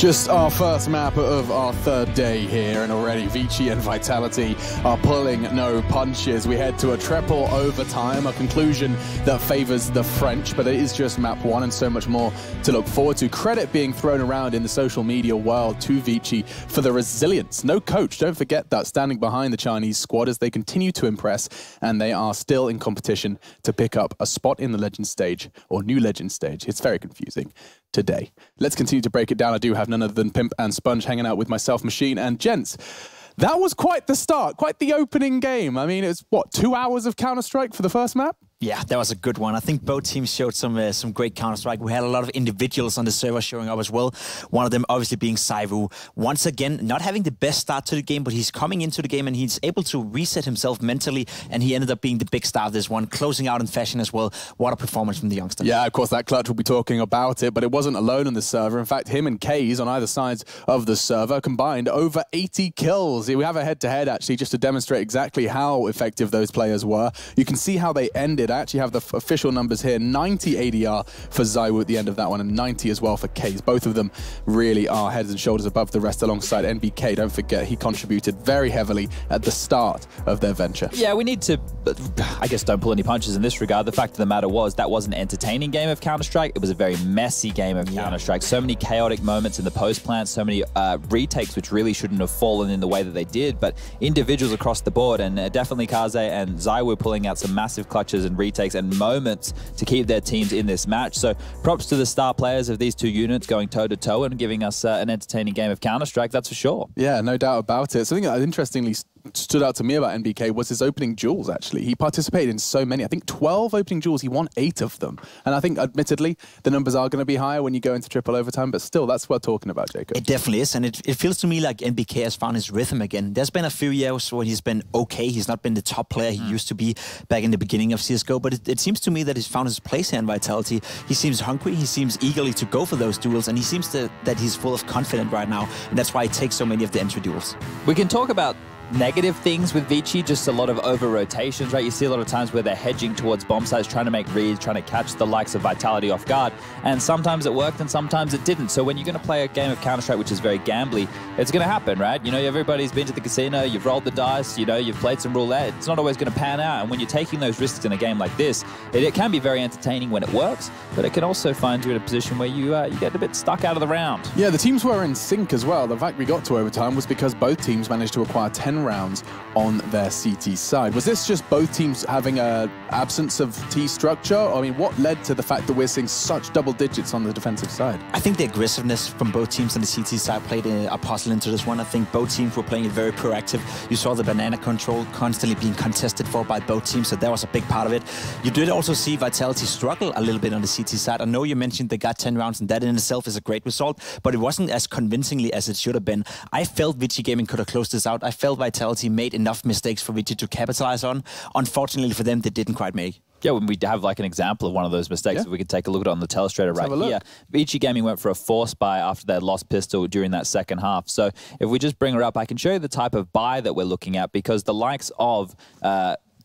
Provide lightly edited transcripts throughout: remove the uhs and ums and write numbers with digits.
Just our first map of our third day here, and already ViCi and Vitality are pulling no punches. We head to a triple overtime, a conclusion that favors the French, but it is just map one and so much more to look forward to. Credit being thrown around in the social media world to ViCi for the resilience. No coach, don't forget that, standing behind the Chinese squad as they continue to impress, and they are still in competition to pick up a spot in the Legend stage, or new Legend stage. It's very confusing today. Let's continue to break it down. I do have none other than Pimp and Sponge hanging out with myself, Machine, and gents. That was quite the start, quite the opening game. I mean, it's what, 2 hours of Counter-Strike for the first map? Yeah, that was a good one. I think both teams showed some great Counter-Strike. We had a lot of individuals on the server showing up as well. One of them obviously being ZywOo. Once again, not having the best start to the game, but he's coming into the game and he's able to reset himself mentally, and he ended up being the big star of this one, closing out in fashion as well. What a performance from the youngster. Yeah, of course, that clutch will be talking about it, but it wasn't alone on the server. In fact, him and Kays on either sides of the server combined over 80 kills. We have a head-to-head, actually, just to demonstrate exactly how effective those players were. You can see how they ended. I actually have the official numbers here. 90 ADR for ZywOo at the end of that one, and 90 as well for Kays. Both of them really are heads and shoulders above the rest alongside NBK. Don't forget, he contributed very heavily at the start of their venture. Yeah, we need to, I guess, don't pull any punches in this regard. The fact of the matter was that was an entertaining game of Counter-Strike. It was a very messy game of Counter-Strike. So many chaotic moments in the post-plant, so many retakes which really shouldn't have fallen in the way that they did, but individuals across the board, and definitely Kaze and ZywOo pulling out some massive clutches and retakes and moments to keep their teams in this match. So props to the star players of these two units going toe-to-toe and giving us an entertaining game of Counter-Strike, that's for sure. Yeah, no doubt about it. Something that interestingly stood out to me about NBK was his opening duels, actually. He participated in so many. I think 12 opening duels. He won 8 of them. And I think, admittedly, the numbers are going to be higher when you go into triple overtime, but still, that's worth talking about, Jacob. It definitely is, and it feels to me like NBK has found his rhythm again. There's been a few years where he's been okay. He's not been the top player he used to be back in the beginning of CSGO, but it seems to me that he's found his place here in Vitality. He seems hungry, he seems eagerly to go for those duels, and he seems that he's full of confidence right now, and that's why he takes so many of the entry duels. We can talk about negative things with ViCi, just a lot of over-rotations, right? You see a lot of times where they're hedging towards bomb sites, trying to make reads, trying to catch the likes of Vitality off guard, and sometimes it worked and sometimes it didn't. So when you're going to play a game of Counter-Strike which is very gambly, it's going to happen, right? You know, everybody's been to the casino, you've rolled the dice, you know, you've played some roulette. It's not always going to pan out, and when you're taking those risks in a game like this, it can be very entertaining when it works, but it can also find you in a position where you get a bit stuck out of the round. Yeah, the teams were in sync as well. The fact we got to overtime was because both teams managed to acquire 10 rounds on their CT side. Was this just both teams having an absence of T structure? I mean, what led to the fact that we're seeing such double digits on the defensive side? I think the aggressiveness from both teams on the CT side played a puzzle into this one. I think both teams were playing it very proactive. You saw the banana control constantly being contested for by both teams, so that was a big part of it. You did also see Vitality struggle a little bit on the CT side. I know you mentioned they got 10 rounds, and that in itself is a great result, but it wasn't as convincingly as it should have been. I felt ViCi Gaming could have closed this out. I felt Vitality made enough mistakes for ViCi to capitalize on. Unfortunately for them, they didn't quite make. Yeah, when we have like an example of one of those mistakes, if we could take a look at it on the telestrator right here. ViCi Gaming went for a force buy after they had lost pistol during that second half. So if we just bring her up, I can show you the type of buy that we're looking at, because the likes of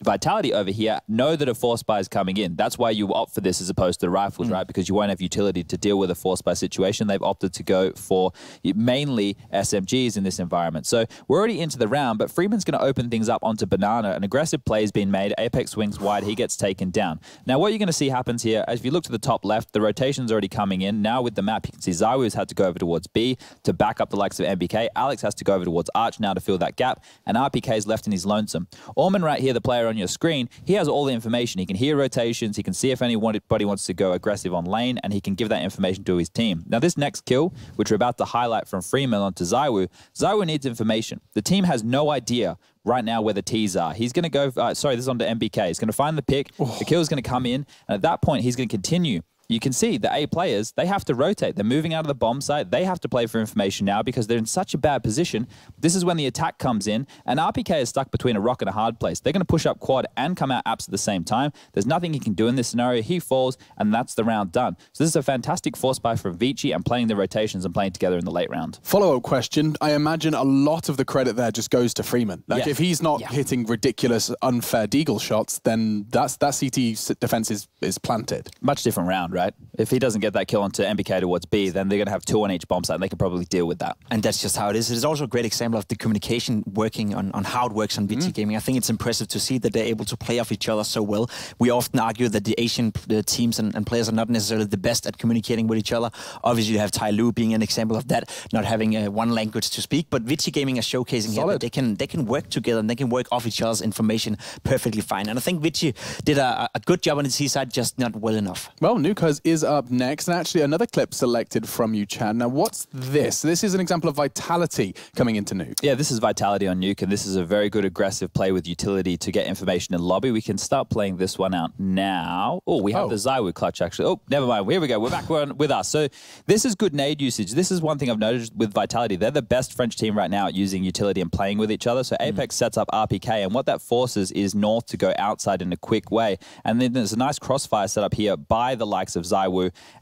Vitality over here know that a force buy is coming in. That's why you opt for this as opposed to the rifles, right? Because you won't have utility to deal with a force buy situation. They've opted to go for mainly SMGs in this environment. So we're already into the round, but Freeman's going to open things up onto Banana. An aggressive play is being made. Apex swings wide. He gets taken down. Now what you're going to see happens here, as if you look to the top left, the rotation's already coming in. Now with the map, you can see ZywOo's had to go over towards B to back up the likes of MBK. Alex has to go over towards Arch now to fill that gap, and RPK's left in his lonesome. Orman right here, the player on your screen, he has all the information. He can hear rotations, he can see if anybody wants to go aggressive on lane, and he can give that information to his team. Now this next kill, which we're about to highlight from Freeman onto ZywOo, ZywOo needs information. The team has no idea right now where the T's are. He's going to go, sorry, this is onto MBK. He's going to find the pick, the kill is going to come in, and at that point he's going to continue. You can see the A players, they have to rotate. They're moving out of the bomb site. They have to play for information now because they're in such a bad position. This is when the attack comes in, and RPK is stuck between a rock and a hard place. They're going to push up quad and come out apps at the same time. There's nothing he can do in this scenario. He falls, and that's the round done. So this is a fantastic force buy from ViCi and playing the rotations and playing together in the late round. Follow-up question. I imagine a lot of the credit there just goes to Freeman. Like, if he's not hitting ridiculous, unfair deagle shots, then that CT defense is planted. Much different round, right? If he doesn't get that kill onto MBK towards B, then they're going to have 2 on each bomb site, and they can probably deal with that. And that's just how it is. It is also a great example of the communication working on how it works on ViCi Gaming. I think it's impressive to see that they're able to play off each other so well. We often argue that the Asian teams and players are not necessarily the best at communicating with each other. Obviously, you have Tai Lu being an example of that, not having one language to speak. But ViCi Gaming is showcasing here that they can work together and they can work off each other's information perfectly fine. And I think ViCi did a good job on the T side, just not well enough. Well, Nuke is up next, and actually another clip selected from you, Chad. Now, what's this? This is an example of Vitality coming into Nuke. Yeah, this is Vitality on Nuke, and this is a very good aggressive play with utility to get information in lobby. We can start playing this one out now. Oh, we have the ZywOo clutch, actually. Oh, never mind. Here we go. We're back with us. So this is good nade usage. This is one thing I've noticed with Vitality. They're the best French team right now at using utility and playing with each other. So Apex sets up RPK, and what that forces is North to go outside in a quick way. And then there's a nice crossfire set up here by the likes of ZywOo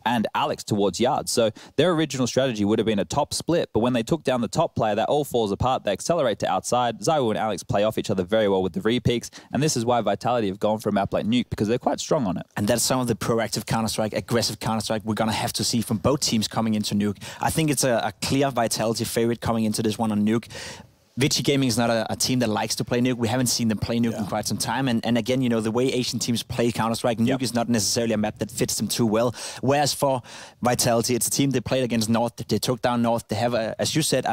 and Alex towards Yard. So their original strategy would have been a top split, but when they took down the top player, that all falls apart. They accelerate to outside. ZywOo and Alex play off each other very well with the re-peaks, and this is why Vitality have gone for a map like Nuke, because they're quite strong on it. And that's some of the proactive Counter-Strike, aggressive Counter-Strike we're going to have to see from both teams coming into Nuke. I think it's a clear Vitality favorite coming into this one on Nuke. ViCi Gaming is not a team that likes to play Nuke. We haven't seen them play Nuke in quite some time. And again, you know, the way Asian teams play Counter-Strike, Nuke is not necessarily a map that fits them too well. Whereas for Vitality, it's a team they played against North. They took down North. They have, as you said,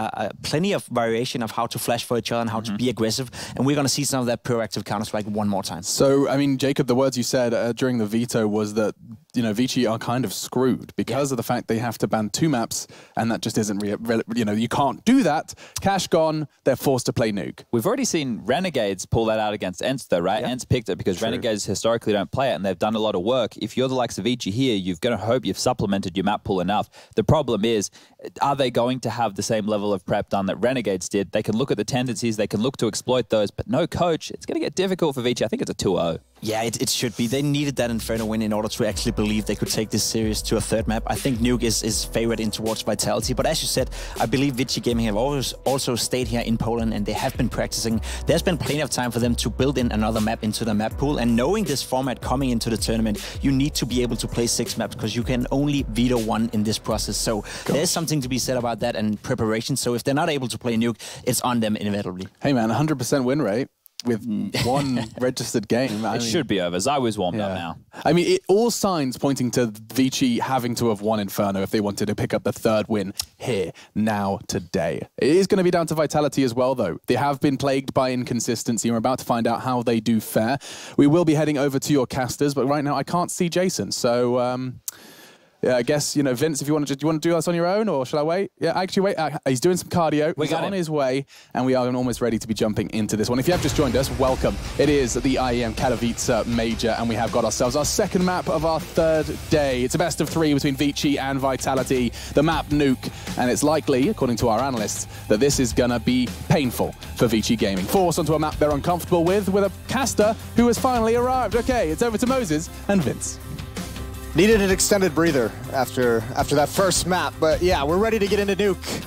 plenty of variation of how to flash for each other and how to be aggressive. And we're going to see some of that proactive Counter-Strike one more time. So, I mean, Jacob, the words you said during the veto was that, you know, ViCi are kind of screwed because of the fact they have to ban 2 maps, and that just isn't, you know, you can't do that. Cash gone, they're forced to play Nuke. We've already seen Renegades pull that out against Ents, though, right? Ents picked it because Renegades historically don't play it, and they've done a lot of work. If you're the likes of ViCi here, you're going to hope you've supplemented your map pool enough. The problem is, are they going to have the same level of prep done that Renegades did? They can look at the tendencies, they can look to exploit those, but no coach. It's going to get difficult for ViCi. I think it's a 2-0. Yeah, it should be. They needed that Inferno win in order to actually believe they could take this series to a 3rd map. I think Nuke is favored in towards Vitality, but as you said, I believe ViCi Gaming have always also stayed here in Poland, and they have been practicing. There's been plenty of time for them to build in another map into the map pool, and knowing this format coming into the tournament, you need to be able to play 6 maps because you can only veto 1 in this process. So there's something to be said about that and preparation. So if they're not able to play Nuke, it's on them inevitably. Hey man, 100% win rate with 1 registered game. It should be over. ZywOo's warmed up now. I mean, all signs pointing to ViCi having to have won Inferno if they wanted to pick up the 3rd win here, now, today. It is going to be down to Vitality as well, though. They have been plagued by inconsistency. We're about to find out how they do fare. We will be heading over to your casters, but right now I can't see Jason, so... yeah, I guess, you know, Vince, if you want to, do you want to do this on your own, or shall I wait? Yeah, actually, wait. He's doing some cardio. He's on his way, and we are almost ready to be jumping into this one. If you have just joined us, welcome. It is the IEM Katowice Major, and we have got ourselves our 2nd map of our 3rd day. It's a best of 3 between ViCi and Vitality, the map Nuke, and it's likely, according to our analysts, that this is going to be painful for ViCi Gaming. Forced onto a map they're uncomfortable with a caster who has finally arrived. Okay, it's over to Moses and Vince. Needed an extended breather after that first map, but yeah, we're ready to get into Nuke.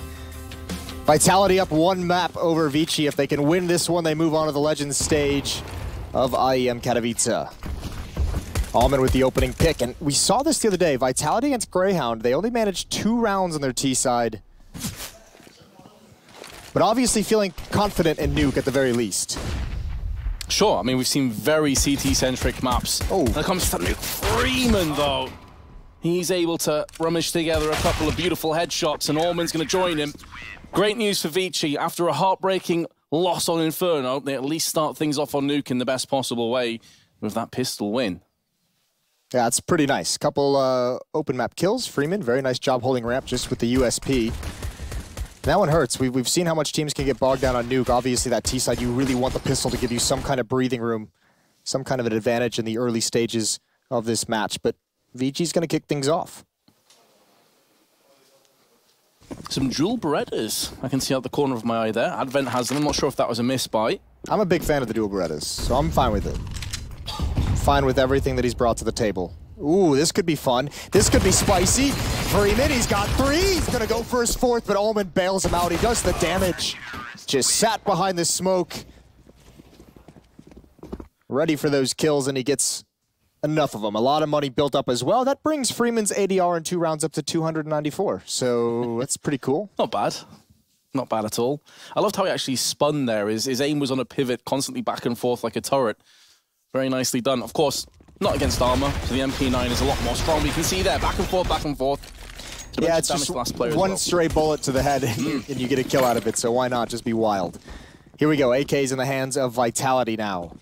Vitality up 1 map over ViCi. If they can win this one, they move on to the Legends stage of IEM Katowice. Allman with the opening pick, and we saw this the other day. Vitality against Greyhound, they only managed 2 rounds on their T side. But obviously feeling confident in Nuke at the very least. Sure, I mean, we've seen very CT-centric maps. When it comes to Nuke Freeman, though, he's able to rummage together a couple of beautiful headshots, and Allman's going to join him. Great news for ViCi. After a heartbreaking loss on Inferno, they at least start things off on Nuke in the best possible way with that pistol win. Yeah, it's pretty nice. Couple open map kills. Freeman, very nice job holding ramp just with the USP. That one hurts. We've seen how much teams can get bogged down on Nuke. Obviously, that T side, you really want the pistol to give you some kind of breathing room, some kind of an advantage in the early stages of this match. But ViCi's going to kick things off. Some dual Berettas I can see out the corner of my eye there. Advent has them. I'm not sure if that was a misbuy. I'm a big fan of the dual Berettas, so I'm fine with it. Fine with everything that he's brought to the table. Ooh, this could be fun. This could be spicy. Freeman, he's got 3. He's going to go for his 4th, but Allman bails him out. He does the damage. Just sat behind the smoke. Ready for those kills, and he gets enough of them. A lot of money built up as well. That brings Freeman's ADR in 2 rounds up to 294. So that's pretty cool. Not bad. Not bad at all. I loved how he actually spun there. His aim was on a pivot, constantly back and forth like a turret. Very nicely done. Of course, not against armor, so the MP9 is a lot more strong. We can see there, back and forth, back and forth. Yeah, it's just one stray bullet to the head and you get a kill out of it, so why not just be wild? Here we go, AK's in the hands of Vitality now.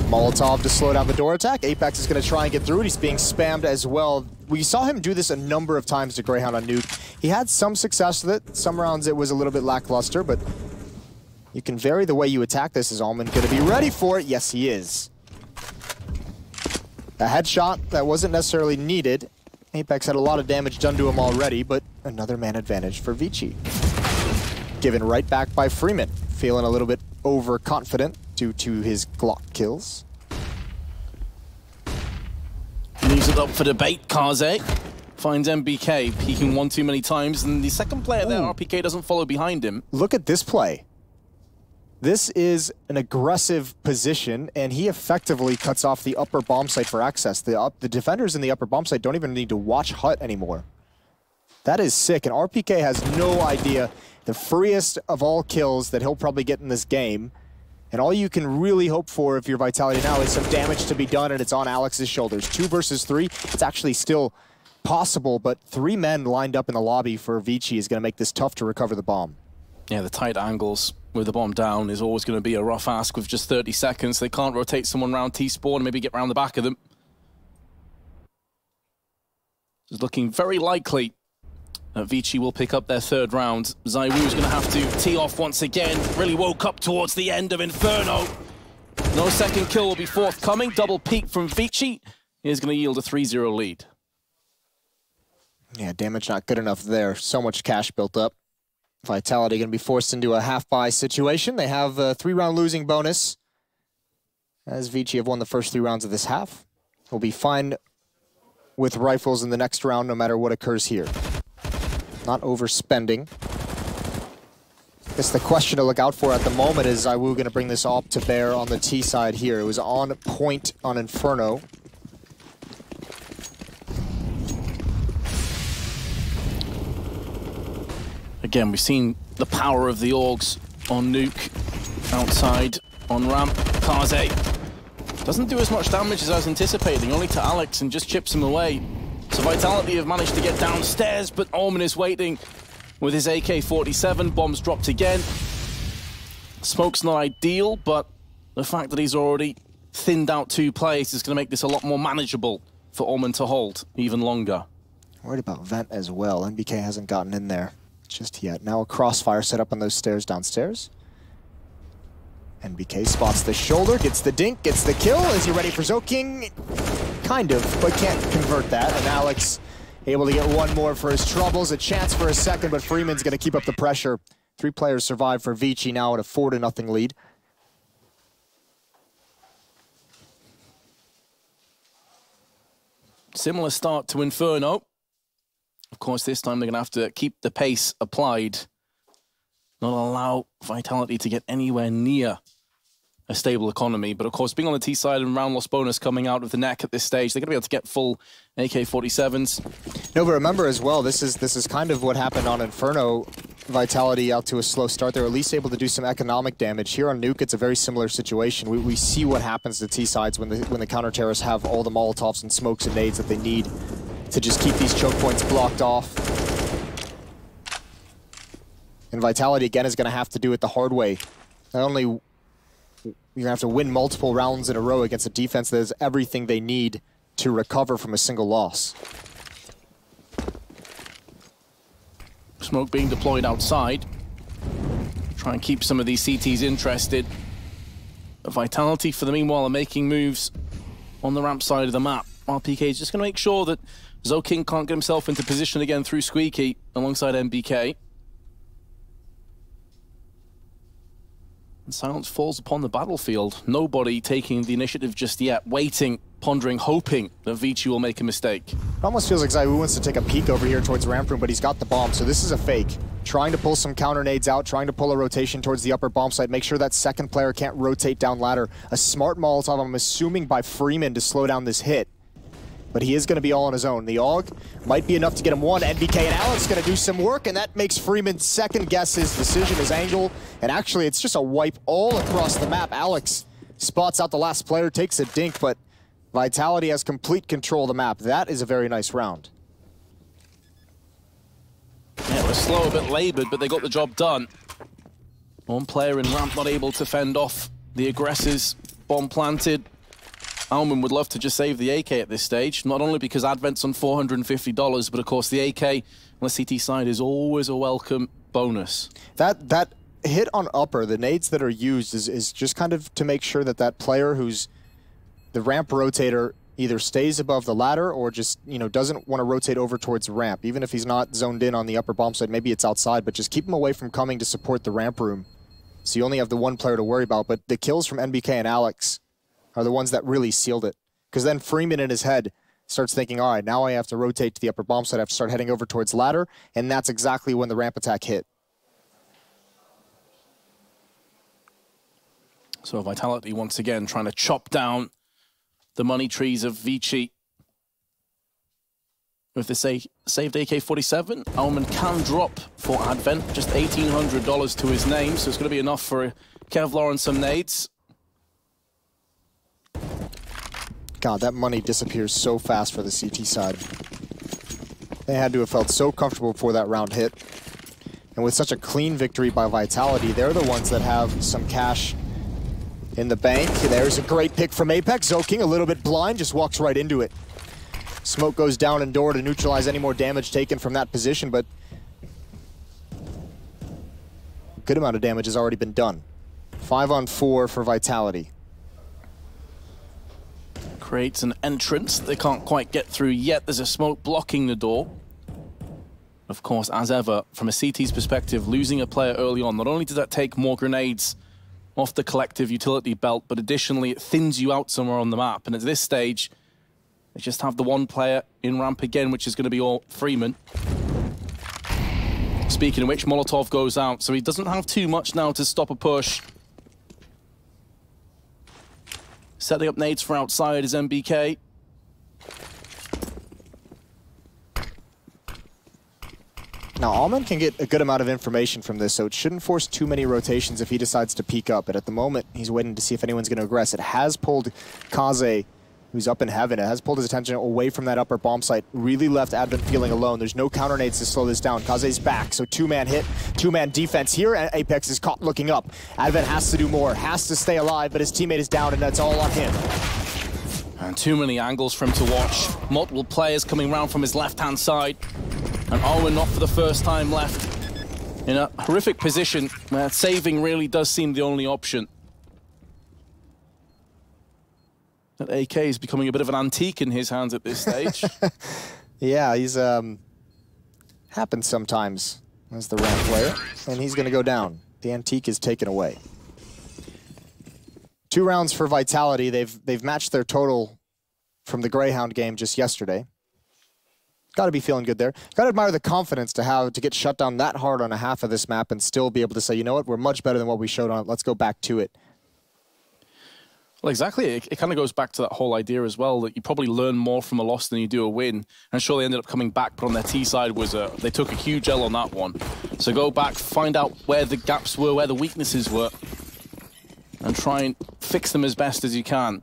Molotov to slow down the door attack. Apex is going to try and get through it. He's being spammed as well. We saw him do this a number of times to Greyhound on Nuke. He had some success with it. Some rounds it was a little bit lackluster, but you can vary the way you attack this. Is Allman going to be ready for it? Yes, he is. A headshot that wasn't necessarily needed. Apex had a lot of damage done to him already, but another man advantage for ViCi. Given right back by Freeman. Feeling a little bit overconfident due to his Glock kills. Leaves it up for debate. Kaze finds MBK peeking one too many times, and the second player there, RPK, doesn't follow behind him. Look at this play. This is an aggressive position, and he effectively cuts off the upper bomb site for access. The defenders in the upper bomb site don't even need to watch hut anymore. That is sick, and RPK has no idea the freest of all kills that he'll probably get in this game. And all you can really hope for if you're Vitality now is some damage to be done, and it's on Alex's shoulders. 2 versus 3, it's actually still possible, but 3 men lined up in the lobby for ViCi is going to make this tough to recover the bomb. Yeah, the tight angles with the bomb down is always going to be a rough ask with just 30 seconds. They can't rotate someone around T-spawn and maybe get around the back of them. It's looking very likely that ViCi will pick up their 3rd round. ZywOo's going to have to tee off once again. Really woke up towards the end of Inferno. No second kill will be forthcoming. Double peak from ViCi is going to yield a 3-0 lead. Yeah, damage not good enough there. So much cash built up. Vitality going to be forced into a half-buy situation. They have a 3-round losing bonus, as ViCi have won the first 3 rounds of this half. Will be fine with rifles in the next round, no matter what occurs here. Not overspending. I guess the question to look out for at the moment is ZywOo going to bring this op to bear on the T side here. It was on point on Inferno. Again, we've seen the power of the Augs on Nuke, outside, on ramp. Kaze doesn't do as much damage as I was anticipating, only to Alex, and just chips him away. So Vitality have managed to get downstairs, but Allman is waiting with his AK-47. Bombs dropped again. Smoke's not ideal, but the fact that he's already thinned out 2 players is going to make this a lot more manageable for Allman to hold even longer. Worried about Vent as well. MBK hasn't gotten in there just yet. Now a crossfire set up on those stairs downstairs. MBK spots the shoulder, gets the dink, gets the kill. Is he ready for Zoking? Kind of, but can't convert that. And Alex able to get 1 more for his troubles. A chance for a second, but Freeman's going to keep up the pressure. 3 players survive for ViCi now at a 4-0 lead. Similar start to Inferno. Of course, this time they're going to have to keep the pace applied. Not allow Vitality to get anywhere near a stable economy. But of course, being on the T side and round loss bonus coming out of the neck at this stage, they're going to be able to get full AK-47s. No, but remember as well, this is kind of what happened on Inferno. Vitality out to a slow start. They're at least able to do some economic damage. Here on Nuke, it's a very similar situation. We see what happens to T sides when the counter-terrorists have all the Molotovs and smokes and nades that they need to just keep these choke points blocked off. And Vitality, again, is going to have to do it the hard way. Not only you're going to have to win multiple rounds in a row against a defense that has everything they need to recover from a single loss. Smoke being deployed outside. Try and keep some of these CTs interested. But Vitality, for the meanwhile, are making moves on the ramp side of the map. RPK is just going to make sure that Zoking can't get himself into position again through Squeaky alongside MBK. And silence falls upon the battlefield. Nobody taking the initiative just yet, waiting, pondering, hoping that ViCi will make a mistake. It almost feels like ZywOo wants to take a peek over here towards ramp room, but he's got the bomb, so this is a fake. trying to pull some counter nades out, trying to pull a rotation towards the upper bomb site, make sure that second player can't rotate down ladder. A smart Molotov, I'm assuming, by Freeman to slow down this hit. But he is going to be all on his own. The AUG might be enough to get him one. NBK and Alex going to do some work, and that makes Freeman second guess his decision, his angle. And actually, it's just a wipe all across the map. Alex spots out the last player, takes a dink, but Vitality has complete control of the map. That is a very nice round. Yeah, it was slow, a bit labored, but they got the job done. One player in ramp not able to fend off the aggressors. Bomb planted. Alman would love to just save the AK at this stage, not only because Advent's on $450, but of course the AK on the CT side is always a welcome bonus. That hit on upper, the nades that are used is just kind of to make sure that that player who's the ramp rotator either stays above the ladder or just, you know, doesn't want to rotate over towards ramp. Even if he's not zoned in on the upper bomb side, maybe it's outside, but just keep him away from coming to support the ramp room. So you only have the one player to worry about, but the kills from NBK and Alex are the ones that really sealed it. Because then Freeman in his head starts thinking, all right, now I have to rotate to the upper bomb side, I have to start heading over towards ladder, and that's exactly when the ramp attack hit. So Vitality once again trying to chop down the money trees of ViCi. With the saved AK-47, Alman can drop for Advent, just $1,800 to his name, so it's going to be enough for Kevlar and some nades. God, that money disappears so fast for the CT side. They had to have felt so comfortable before that round hit. And with such a clean victory by Vitality, they're the ones that have some cash in the bank. There's a great pick from Apex. Zoking, a little bit blind, just walks right into it. Smoke goes down and door to neutralize any more damage taken from that position, but a good amount of damage has already been done. 5 on 4 for Vitality. Creates an entrance they can't quite get through yet. There's a smoke blocking the door. Of course, as ever, from a CT's perspective, losing a player early on, not only does that take more grenades off the collective utility belt, but additionally it thins you out somewhere on the map. And at this stage, they just have the one player in ramp again, which is going to be all Freeman. Speaking of which, Molotov goes out, so he doesn't have too much now to stop a push. Setting up nades for outside is NBK. Now, Alman can get a good amount of information from this, so it shouldn't force too many rotations if he decides to peek up. But at the moment, he's waiting to see if anyone's going to aggress. It has pulled Kaze, who's up in heaven. It has pulled his attention away from that upper bomb site. Really left Advent feeling alone. There's no counter nades to slow this down. Kaze's back, so two-man hit, two-man defense here. And Apex is caught looking up. Advent has to do more, has to stay alive, but his teammate is down, and that's all on him. And too many angles for him to watch. Multiple players coming around from his left-hand side. And Owen not for the first time left in a horrific position where saving really does seem the only option. That AK is becoming a bit of an antique in his hands at this stage. Yeah, he's happens sometimes as the ramp player, and he's going to go down. The antique is taken away. 2 rounds for Vitality. They've matched their total from the Greyhound game just yesterday. Got to be feeling good there. Got to admire the confidence to get shut down that hard on a half of this map and still be able to say, you know what, we're much better than what we showed on it. Let's go back to it. Well, exactly. It kind of goes back to that whole idea as well, that you probably learn more from a loss than you do a win. And sure, they ended up coming back, but on their T side they took a huge L on that one. So go back, find out where the gaps were, where the weaknesses were, and try and fix them as best as you can.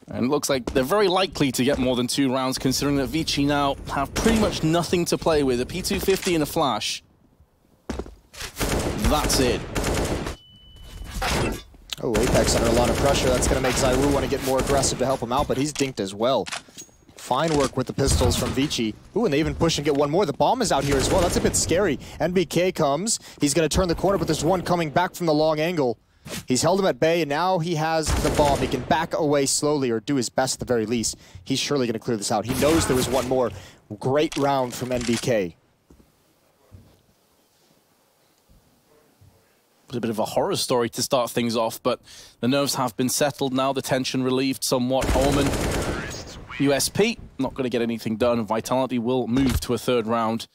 And it looks like they're very likely to get more than 2 rounds, considering that ViCi now have pretty much nothing to play with. A P250 and a flash. That's it. Oh, Apex under a lot of pressure. That's going to make Zyru want to get more aggressive to help him out, but he's dinked as well. Fine work with the pistols from ViCi. Ooh, and they even push and get one more. The bomb is out here as well. That's a bit scary. NBK comes. He's going to turn the corner, but there's one coming back from the long angle. He's held him at bay, and now he has the bomb. He can back away slowly, or do his best at the very least. He's surely going to clear this out. He knows there was one more. Great round from NBK. It was a bit of a horror story to start things off, but the nerves have been settled now. The tension relieved somewhat. Omen, USP, not going to get anything done. Vitality will move to a 3rd round.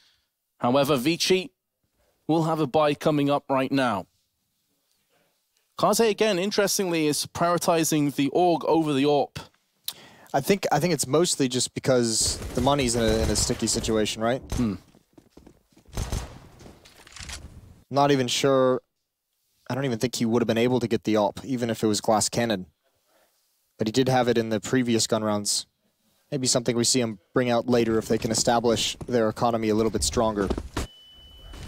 However, ViCi will have a buy coming up right now. Kaze, again, interestingly, is prioritizing the AUG over the AWP. I think it's mostly just because the money's in a sticky situation, right? Not even sure. I don't even think he would have been able to get the AWP, even if it was glass cannon. But he did have it in the previous gun rounds. Maybe something we see him bring out later if they can establish their economy a little bit stronger.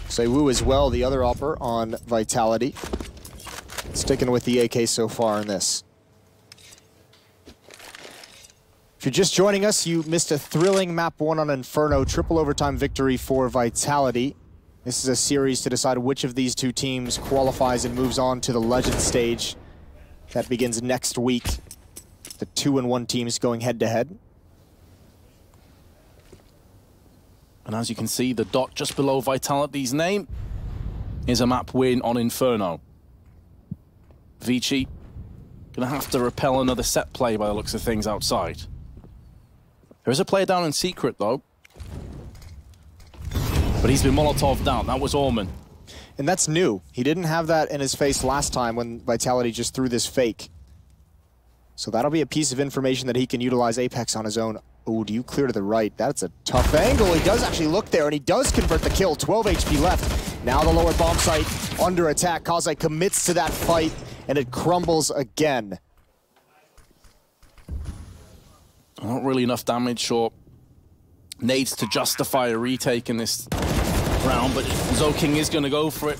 Sewu as well, the other AWPer on Vitality. Sticking with the AK so far in this. If you're just joining us, you missed a thrilling map 1 on Inferno, triple overtime victory for Vitality. This is a series to decide which of these two teams qualifies and moves on to the Legend stage. That begins next week. The 2-1 teams going head-to-head. And as you can see, the dot just below Vitality's name is a map win on Inferno. ViCi gonna have to repel another set play by the looks of things outside. There is a player down in secret though. But he's been Molotov'd out. That was Orman. And that's new. He didn't have that in his face last time when Vitality just threw this fake. So that'll be a piece of information that he can utilize Apex on his own. Oh, do you clear to the right? That's a tough angle. He does actually look there, and he does convert the kill. 12 HP left. Now the lower bomb site under attack. Kaze commits to that fight, and it crumbles again. Not really enough damage, or nades to justify a retake in this round, but Zoking is going to go for it.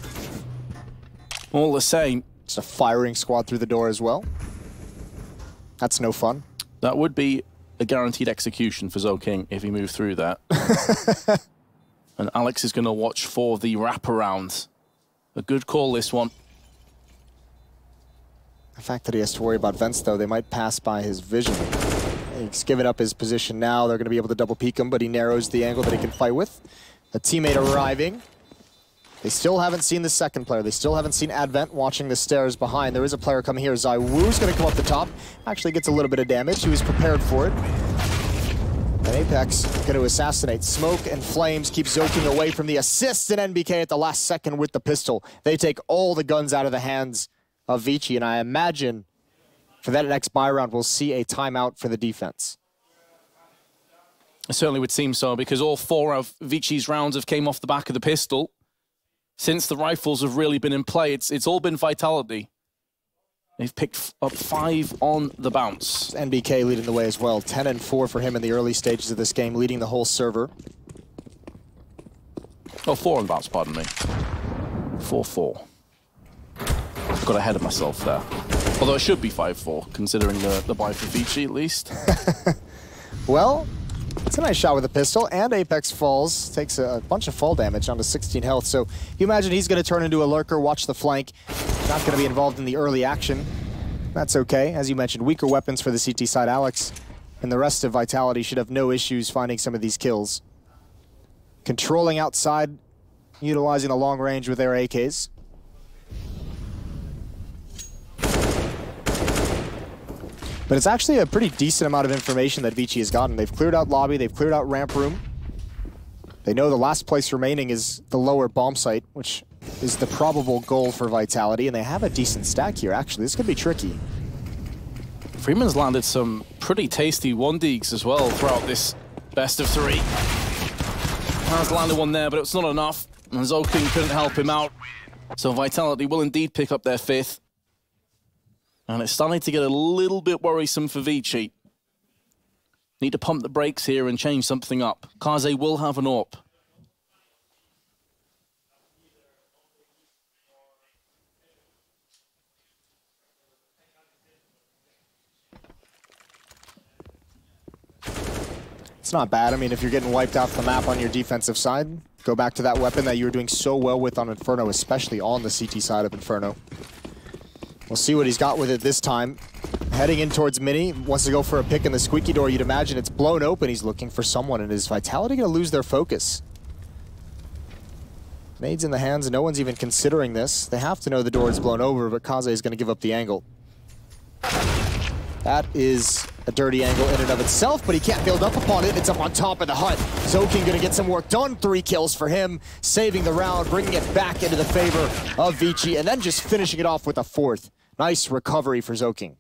All the same. It's a firing squad through the door as well. That's no fun. That would be a guaranteed execution for Zoking if he moved through that. And Alex is going to watch for the wraparound. A good call, this one. The fact that he has to worry about vents, though, they might pass by his vision. He's given up his position now. They're going to be able to double peek him, but he narrows the angle that he can fight with. A teammate arriving. They still haven't seen the second player. They still haven't seen Advent watching the stairs behind. There is a player coming here. Zywoo's going to come up the top. Actually gets a little bit of damage. He was prepared for it. And Apex going to assassinate. Smoke and flames keep Zoking away from the assist, and NBK at the last second with the pistol. They take all the guns out of the hands of ViCi, and I imagine for that next buy round, we'll see a timeout for the defense. It certainly would seem so, because all 4 of ViCi's rounds have came off the back of the pistol. Since the rifles have really been in play, it's all been Vitality. They've picked up 5 on the bounce. NBK leading the way as well. 10 and 4 for him in the early stages of this game, leading the whole server. Oh, 4 on the bounce, pardon me. 4-4. I got ahead of myself there. Although it should be 5-4, considering the buy for ViCi at least. Well, it's a nice shot with a pistol, and Apex falls, takes a bunch of fall damage onto 16 health. So you imagine he's going to turn into a lurker, watch the flank, not going to be involved in the early action. That's okay. As you mentioned, weaker weapons for the CT side. Alex and the rest of Vitality should have no issues finding some of these kills. Controlling outside, utilizing the long range with their AKs. But it's actually a pretty decent amount of information that ViCi has gotten. They've cleared out lobby, they've cleared out ramp room. They know the last place remaining is the lower bomb site, which is the probable goal for Vitality, and they have a decent stack here, actually. This could be tricky. Freeman's landed some pretty tasty 1-deeks as well throughout this best of 3. Has landed one there, but it's not enough. And Zoking couldn't help him out. So Vitality will indeed pick up their 5th. And it's starting to get a little bit worrisome for ViCi. Need to pump the brakes here and change something up. Kaze will have an AWP. It's not bad. I mean, if you're getting wiped off the map on your defensive side, go back to that weapon that you were doing so well with on Inferno, especially on the CT side of Inferno. We'll see what he's got with it this time. Heading in towards Mini, wants to go for a pick in the squeaky door. You'd imagine it's blown open. He's looking for someone, and is Vitality going to lose their focus? Nades in the hands, no one's even considering this. They have to know the door is blown over, but Kaze is going to give up the angle. That is a dirty angle in and of itself, but he can't build up upon it. It's up on top of the hut. Zoking gonna get some work done. 3 kills for him, saving the round, bringing it back into the favor of ViCi, and then just finishing it off with a 4th. Nice recovery for Zoking.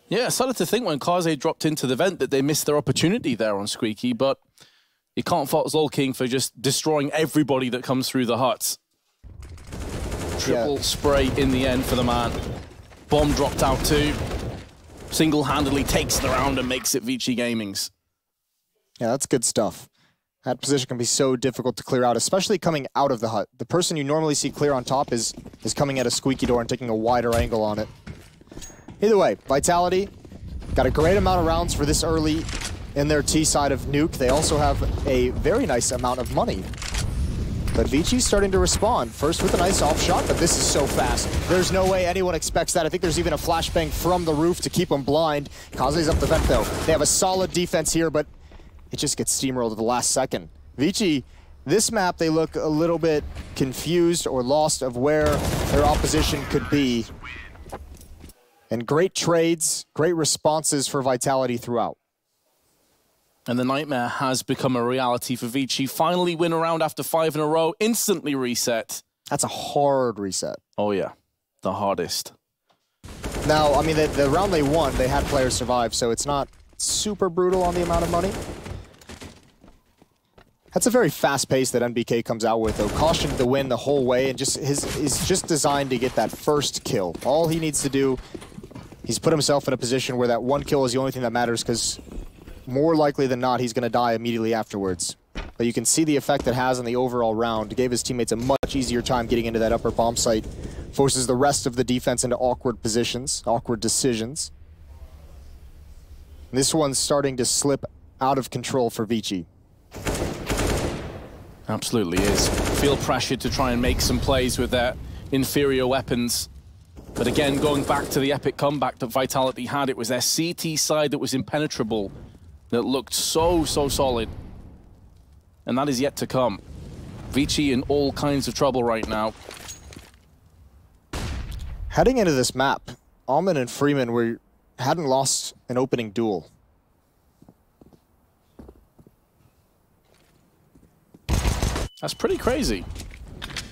Yeah, I started to think when Kaze dropped into the vent that they missed their opportunity there on Squeaky, but you can't fault Zolking for just destroying everybody that comes through the huts. Triple spray in the end for the man. Bomb dropped out too. Single-handedly takes the round and makes it ViCi Gaming's. Yeah, that's good stuff. That position can be so difficult to clear out, especially coming out of the hut. The person you normally see clear on top is coming at a squeaky door and taking a wider angle on it. Either way, Vitality got a great amount of rounds for this early in their T side of Nuke. They also have a very nice amount of money. But ViCi's starting to respond. First with a nice off shot, but this is so fast. There's no way anyone expects that. I think there's even a flashbang from the roof to keep them blind. Kaze's up the vent though. They have a solid defense here, but it just gets steamrolled at the last second. ViCi, this map, they look a little bit confused or lost of where their opposition could be. And great trades, great responses for Vitality throughout. And the nightmare has become a reality for ViCi. Finally win a round after 5 in a row, instantly reset. That's a hard reset. Oh yeah, the hardest. Now, I mean, the round they won, they had players survive, so it's not super brutal on the amount of money. That's a very fast pace that NBK comes out with, though. Cautioned to win the whole way, and is just designed to get that first kill. All he needs to do, he's put himself in a position where that 1 kill is the only thing that matters, because more likely than not, he's going to die immediately afterwards. But you can see the effect it has on the overall round. It gave his teammates a much easier time getting into that upper bomb site. Forces the rest of the defense into awkward positions, awkward decisions. This one's starting to slip out of control for ViCi. Absolutely is. Feel pressured to try and make some plays with their inferior weapons. But again, going back to the epic comeback that Vitality had, it was their CT side that was impenetrable, that looked so solid. And that is yet to come. ViCi in all kinds of trouble right now. Heading into this map, Alman and Freeman hadn't lost an opening duel. That's pretty crazy.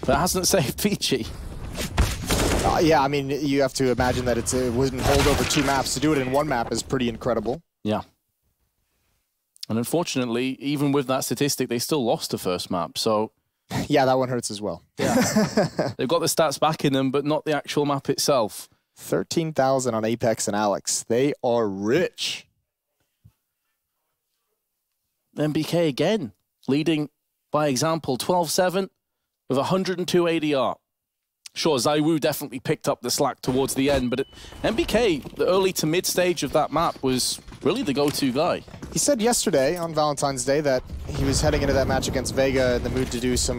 That hasn't saved ViCi. Yeah, I mean, you have to imagine that it wouldn't hold over 2 maps. To do it in 1 map is pretty incredible. Yeah. And unfortunately, even with that statistic, they still lost the first map, so... Yeah, that one hurts as well. Yeah. They've got the stats back in them, but not the actual map itself. 13,000 on Apex and Alex. They are rich. NBK again, leading by example, 12-7 with 102 ADR. Sure, ZywOo definitely picked up the slack towards the end, but NBK, the early to mid stage of that map, was really the go-to guy. He said yesterday on Valentine's Day that he was heading into that match against Vega in the mood to do some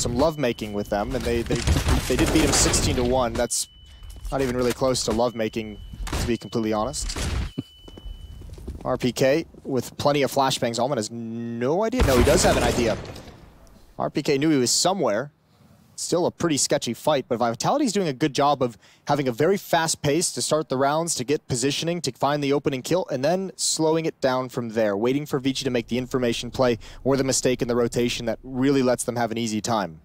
lovemaking with them, and they did beat him 16-1. That's not even really close to lovemaking, to be completely honest. RPK with plenty of flashbangs. Alman has no idea. No, he does have an idea. RPK knew he was somewhere. Still a pretty sketchy fight, but Vitality's doing a good job of having a very fast pace to start the rounds, to get positioning, to find the opening kill, and then slowing it down from there, waiting for ViCi to make the information play or the mistake in the rotation that really lets them have an easy time.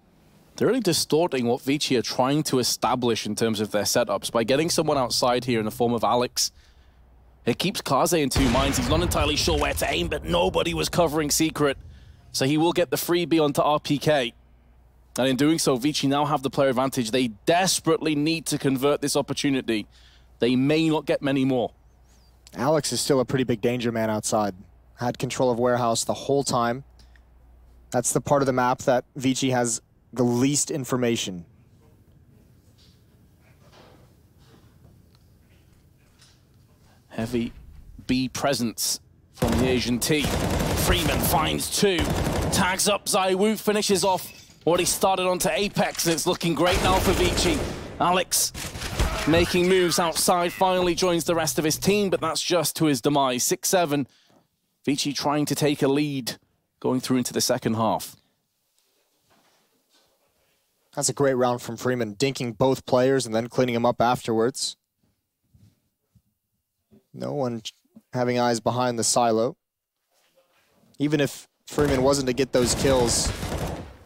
They're really distorting what ViCi are trying to establish in terms of their setups by getting someone outside here in the form of Alex. It keeps Kaze in 2 minds. He's not entirely sure where to aim, but nobody was covering Secret, so he will get the freebie onto RPK. And in doing so, ViCi now have the player advantage. They desperately need to convert this opportunity. They may not get many more. Alex is still a pretty big danger man outside. Had control of Warehouse the whole time. That's the part of the map that ViCi has the least information. Heavy B presence from the Asian team. Freeman finds 2. Tags up ZywOo, finishes off what he started onto Apex, and it's looking great now for ViCi. Alex making moves outside, finally joins the rest of his team, but that's just to his demise. 6-7, ViCi trying to take a lead going through into the second half. That's a great round from Freeman, dinking both players and then cleaning them up afterwards. No one having eyes behind the silo. Even if Freeman wasn't to get those kills,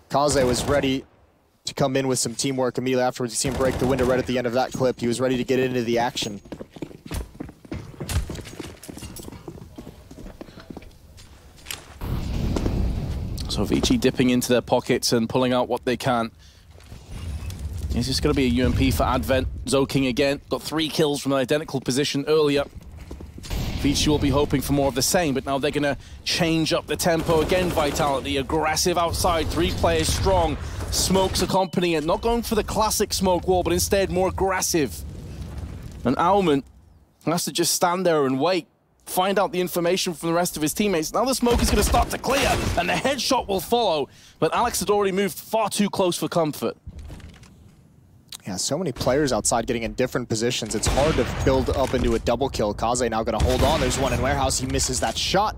Kaze was ready to come in with some teamwork immediately afterwards. You see him break the window right at the end of that clip. He was ready to get into the action. So ViCi dipping into their pockets and pulling out what they can. It's just going to be a UMP for Advent. Zoking again. Got 3 kills from an identical position earlier. ViCi will be hoping for more of the same, but now they're going to change up the tempo again. Vitality, aggressive outside, 3 players strong. Smokes accompanying it, not going for the classic smoke wall, but instead more aggressive. And Aumann has to just stand there and wait. Find out the information from the rest of his teammates. Now the smoke is going to start to clear, and the headshot will follow. But Alex had already moved far too close for comfort. Yeah, so many players outside getting in different positions. It's hard to build up into a double kill. Kaze now going to hold on. There's one in Warehouse. He misses that shot.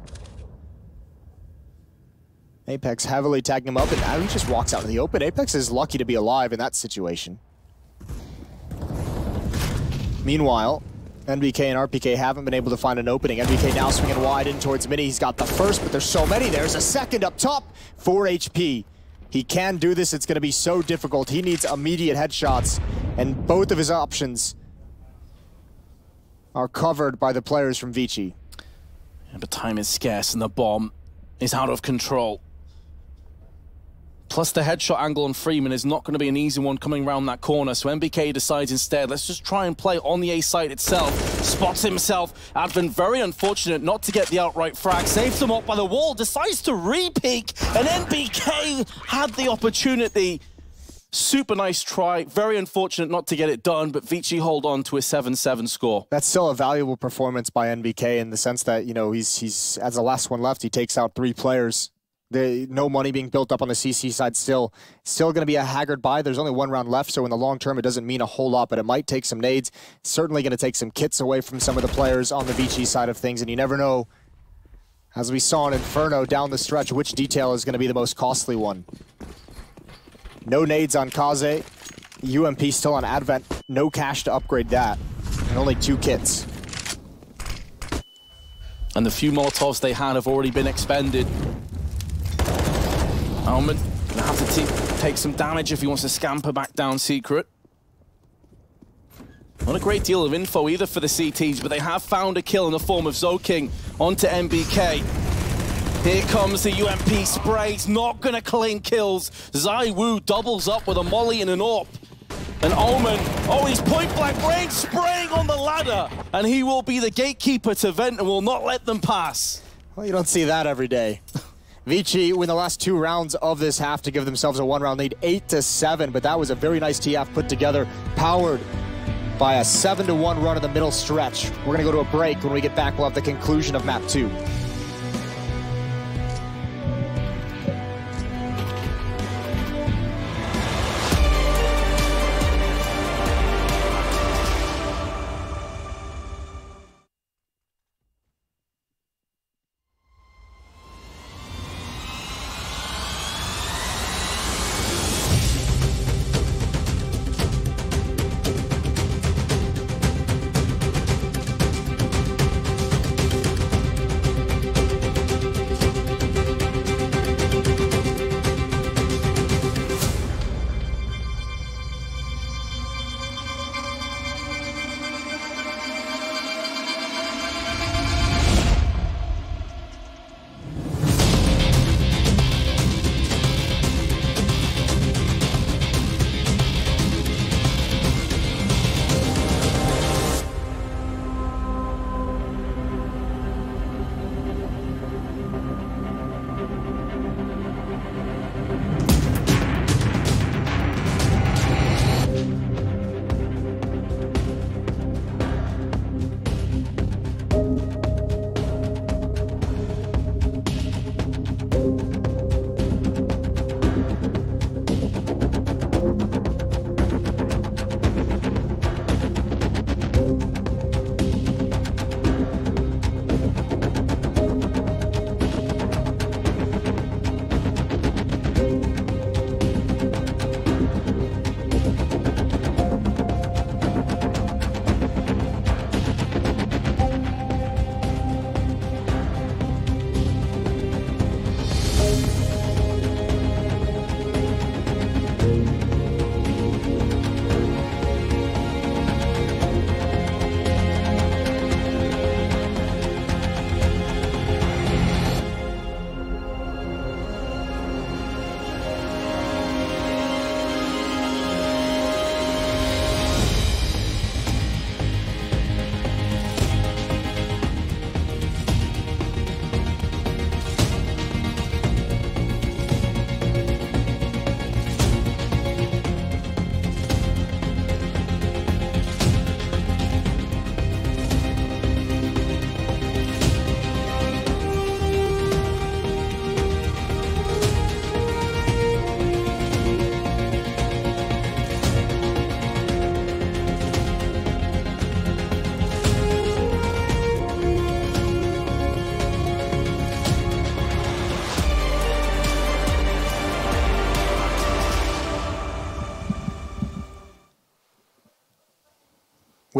Apex heavily tagging him up, and now he just walks out in the open. Apex is lucky to be alive in that situation. Meanwhile, NBK and RPK haven't been able to find an opening. NBK now swinging wide in towards Mini. He's got the first, but there's so many. There's a second up top. 4 HP. He can do this. It's going to be so difficult. He needs immediate headshots, and both of his options are covered by the players from ViCi. Yeah, but time is scarce, and the bomb is out of control. Plus the headshot angle on Freeman is not going to be an easy one coming around that corner, so NBK decides instead, let's just try and play on the A site itself. Spots himself. Advent very unfortunate not to get the outright frag. Saves them up by the wall, decides to re-peek, and NBK had the opportunity. Super nice try, very unfortunate not to get it done, but ViCi hold on to a 7-7 score. That's still a valuable performance by NBK in the sense that, you know, he's as the last one left, he takes out 3 players. No money being built up on the CC side still going to be a haggard buy. There's only 1 round left, so in the long term, it doesn't mean a whole lot, but it might take some nades. It's certainly going to take some kits away from some of the players on the ViCi side of things, and you never know, as we saw in Inferno down the stretch, which detail is going to be the most costly one. No nades on Kaze. UMP still on Advent. No cash to upgrade that, and only 2 kits. And the few Molotovs they had have already been expended. Aumann gonna have to take some damage if he wants to scamper back down secret. Not a great deal of info either for the CTs, but they have found a kill in the form of Zoking onto NBK. Here comes the UMP spray. He's not gonna clean kills. ZywOo doubles up with a molly and an AWP. And Aumann, oh, he's point blank range, spraying on the ladder. And he will be the gatekeeper to Vent and will not let them pass. Well, you don't see that every day. ViCi win the last 2 rounds of this half to give themselves a 1-round lead, 8-7, but that was a very nice TF put together, powered by a 7-1 run in the middle stretch. We're gonna go to a break. When we get back, we'll have the conclusion of map 2.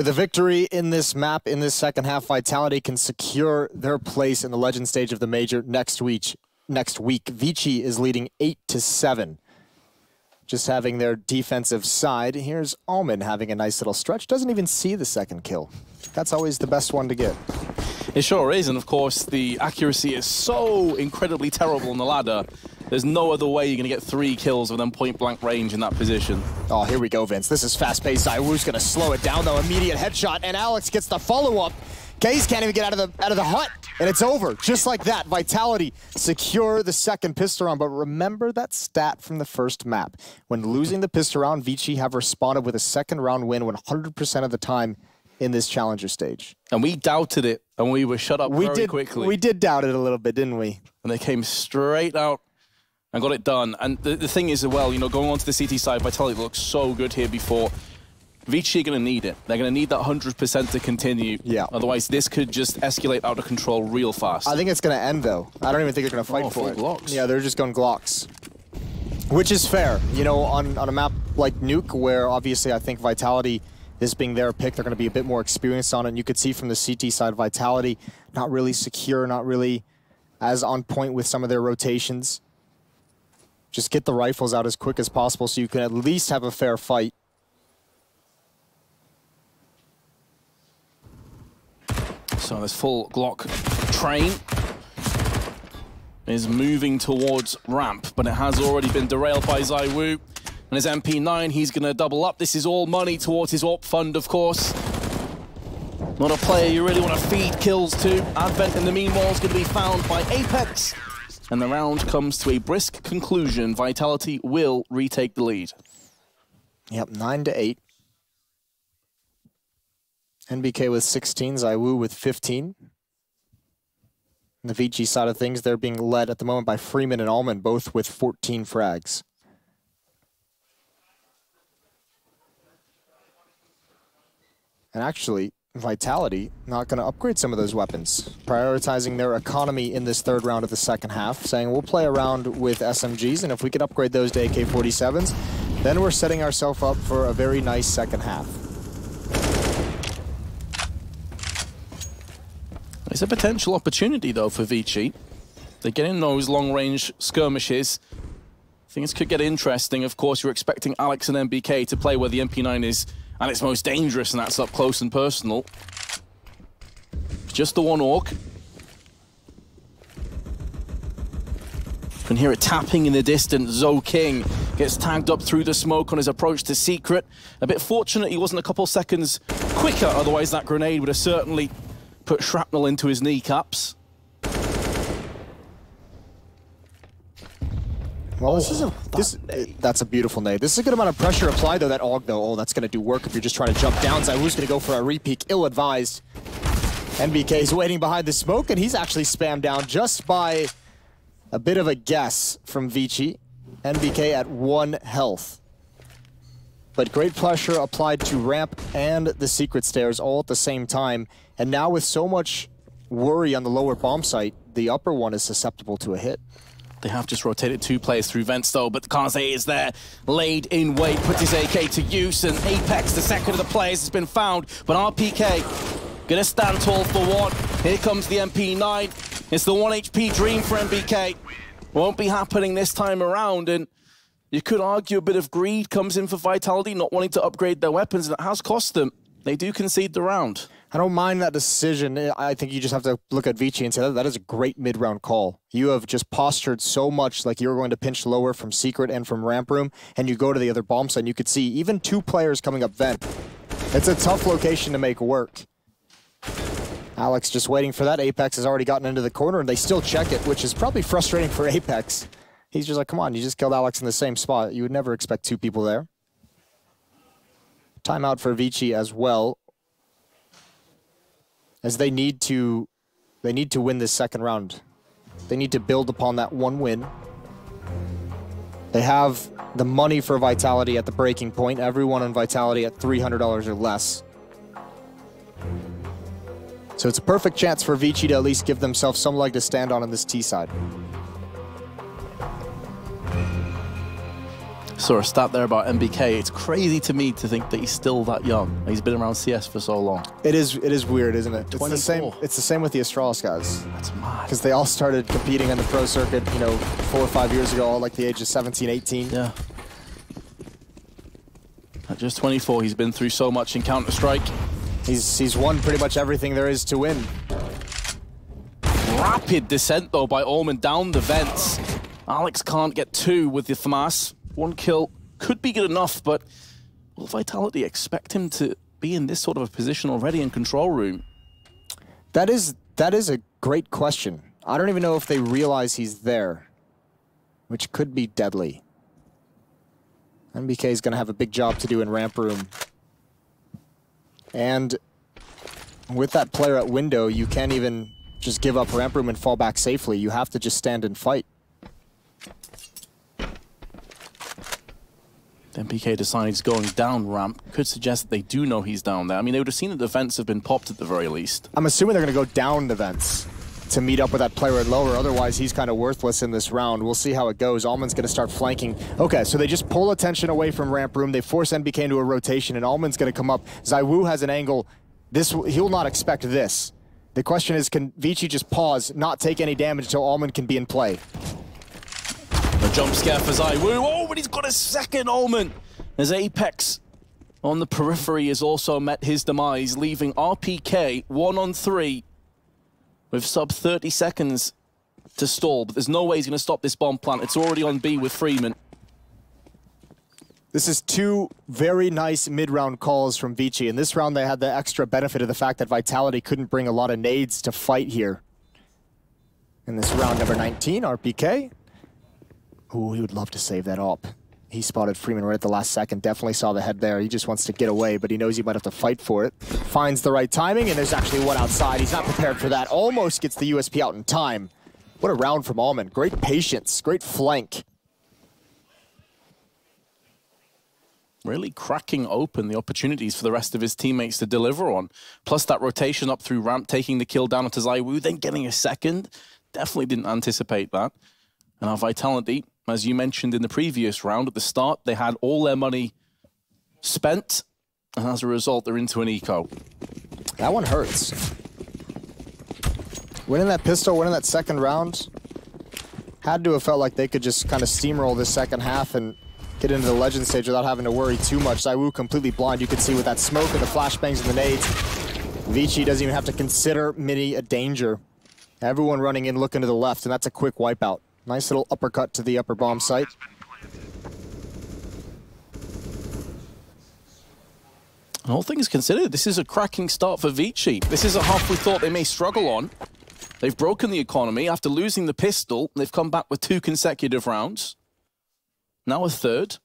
With a victory in this map, in this second half, Vitality can secure their place in the Legend stage of the Major next week. ViCi is leading 8-7. Just having their defensive side. Here's Alman having a nice little stretch. Doesn't even see the second kill. That's always the best one to get. It sure is, and of course the accuracy is so incredibly terrible on the ladder. There's no other way you're going to get 3 kills within point-blank range in that position. Oh, here we go, Vince. This is fast-paced. ZywOo's going to slow it down, though. Immediate headshot, and Alex gets the follow-up. Kaze can't even get out of the hut, and it's over. Just like that, Vitality secure the second pistol round. But remember that stat from the first map. When losing the pistol round, ViCi have responded with a second round win 100% of the time in this challenger stage. And we doubted it, and we were shut up very quickly. We did doubt it a little bit, didn't we? And they came straight out and got it done. And the thing is, as well, you know, going on to the CT side, Vitality looks so good here before. ViCi are going to need it. They're going to need that 100% to continue. Yeah. Otherwise, this could just escalate out of control real fast. I think it's going to end, though. I don't even think they're going to fight for it. Glocks. Yeah, they're just going Glocks. Which is fair. You know, on a map like Nuke, where obviously I think Vitality, this being their pick, they're going to be a bit more experienced on it. And you could see from the CT side, Vitality not really secure, not really as on point with some of their rotations. Just get the rifles out as quick as possible so you can at least have a fair fight. So this full Glock train is moving towards ramp, but it has already been derailed by ZywOo. And his MP9, he's going to double up. This is all money towards his AWP fund, of course. Not a player you really want to feed kills to. Advent, in the meanwhile, is going to be found by Apex. And the round comes to a brisk conclusion. Vitality will retake the lead. Yep, 9-8. NBK with 16, ZywOo with 15. On the ViCi side of things, they're being led at the moment by Freeman and Alman, both with 14 frags. And actually, Vitality not going to upgrade some of those weapons, prioritizing their economy in this third round of the second half, saying we'll play around with SMGs, and if we can upgrade those to AK-47s, then we're setting ourselves up for a very nice second half. It's a potential opportunity, though, for ViCi. They're getting those long-range skirmishes. Things could get interesting. Of course, you're expecting Alex and NBK to play where the MP9 is at its most dangerous, and that's up close and personal. Just the one orc. You can hear it tapping in the distance. Zo King gets tagged up through the smoke on his approach to Secret. A bit fortunate he wasn't a couple seconds quicker, otherwise that grenade would have certainly put shrapnel into his kneecaps. Well, that's a beautiful nade. This is a good amount of pressure applied, though. That AUG, though, that's going to do work if you're just trying to jump down. ZywOo's going to go for a repeat, ill-advised. NBK is waiting behind the smoke, and he's actually spammed down just by a bit of a guess from ViCi. NBK at 1 health. But great pressure applied to ramp and the secret stairs all at the same time. And now with so much worry on the lower bomb site, the upper one is susceptible to a hit. They have just rotated 2 players through vents, though, but Kaze is there, laid in wait, puts his AK to use, and Apex, the second of the players, has been found. But RPK gonna stand tall for one. Here comes the MP9. It's the 1 HP dream for NBK. Won't be happening this time around, and you could argue a bit of greed comes in for Vitality, not wanting to upgrade their weapons, and it has cost them. They do concede the round. I don't mind that decision. I think you just have to look at ViCi and say that is a great mid-round call. You have just postured so much like you're going to pinch lower from Secret and from Ramp Room, and you go to the other bomb site, and you could see even 2 players coming up vent. It's a tough location to make work. Alex just waiting for that. Apex has already gotten into the corner, and they still check it, which is probably frustrating for Apex. He's just like, come on, you just killed Alex in the same spot. You would never expect 2 people there. Timeout for ViCi as well, as they need to win this second round. They need to build upon that 1 win. They have the money for Vitality at the breaking point. Everyone on Vitality at $300 or less. So it's a perfect chance for ViCi to at least give themselves some leg to stand on this T side. So saw a stat there about MBK. It's crazy to me to think that he's still that young. He's been around CS for so long. It is weird, isn't it? It's the same. It's the same with the Astralis guys. That's mad. Because they all started competing in the pro circuit, you know, 4 or 5 years ago, all like the age of 17, 18. Yeah. At just 24, he's been through so much in Counter-Strike. He's won pretty much everything there is to win. Rapid descent, though, by Allman down the vents. Alex can't get 2 with the FAMAS. 1 kill could be good enough, but will Vitality expect him to be in this sort of a position already in control room? That is a great question. I don't even know if they realize he's there, which could be deadly. MBK is going to have a big job to do in ramp room. And with that player at window, you can't even just give up ramp room and fall back safely. You have to just stand and fight. MPK decides going down ramp could suggest that they do know he's down there. I mean, they would have seen that the vents have been popped at the very least. I'm assuming they're going to go down the vents to meet up with that player at lower. Otherwise, he's kind of worthless in this round. We'll see how it goes. Allman's going to start flanking. Okay, so they just pull attention away from ramp room. They force MBK into a rotation, and Allman's going to come up. ZywOo has an angle. He'll not expect this. The question is, can ViCi just pause, not take any damage until Allman can be in play? A jump scare for ZywOo. Oh, but he's got a second Allman. As Apex on the periphery has also met his demise, leaving RPK 1-on-3 with sub 30 seconds to stall. But there's no way he's going to stop this bomb plant. It's already on B with Freeman. This is 2 very nice mid-round calls from ViCi. In this round, they had the extra benefit of the fact that Vitality couldn't bring a lot of nades to fight here. In this round number 19, RPK. Ooh, he would love to save that up. He spotted Freeman right at the last second. Definitely saw the head there. He just wants to get away, but he knows he might have to fight for it. Finds the right timing, and there's actually one outside. He's not prepared for that. Almost gets the USP out in time. What a round from Allman. Great patience, great flank. Really cracking open the opportunities for the rest of his teammates to deliver on. Plus that rotation up through ramp, taking the kill down onto ZywOo, then getting a second. Definitely didn't anticipate that. And our Vitality, as you mentioned in the previous round, at the start, they had all their money spent, and as a result, they're into an eco. That one hurts. Winning that pistol, winning that second round, had to have felt like they could just kind of steamroll this second half and get into the legend stage without having to worry too much. ZywOo completely blind. You can see with that smoke and the flashbangs and the nades, ViCi doesn't even have to consider Mini a danger. Everyone running in, looking to the left, and that's a quick wipeout. Nice little uppercut to the upper bomb site. All things considered, this is a cracking start for ViCi. This is a half we thought they may struggle on. They've broken the economy. After losing the pistol, they've come back with 2 consecutive rounds. Now a third.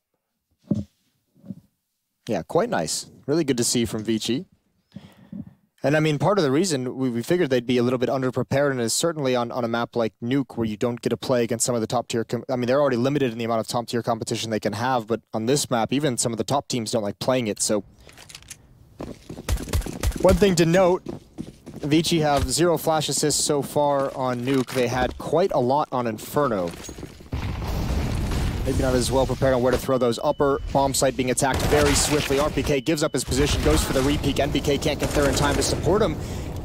Yeah, quite nice. Really good to see from ViCi. And I mean, part of the reason we figured they'd be a little bit underprepared, and is certainly on a map like Nuke, where you don't get to play against some of the top tier. I mean, they're already limited in the amount of top tier competition they can have, but on this map, even some of the top teams don't like playing it. So, one thing to note, ViCi have 0 flash assists so far on Nuke. They had quite a lot on Inferno. Maybe not as well prepared on where to throw those. Upper bomb site being attacked very swiftly. RPK gives up his position, goes for the re-peek. NBK can't get there in time to support him.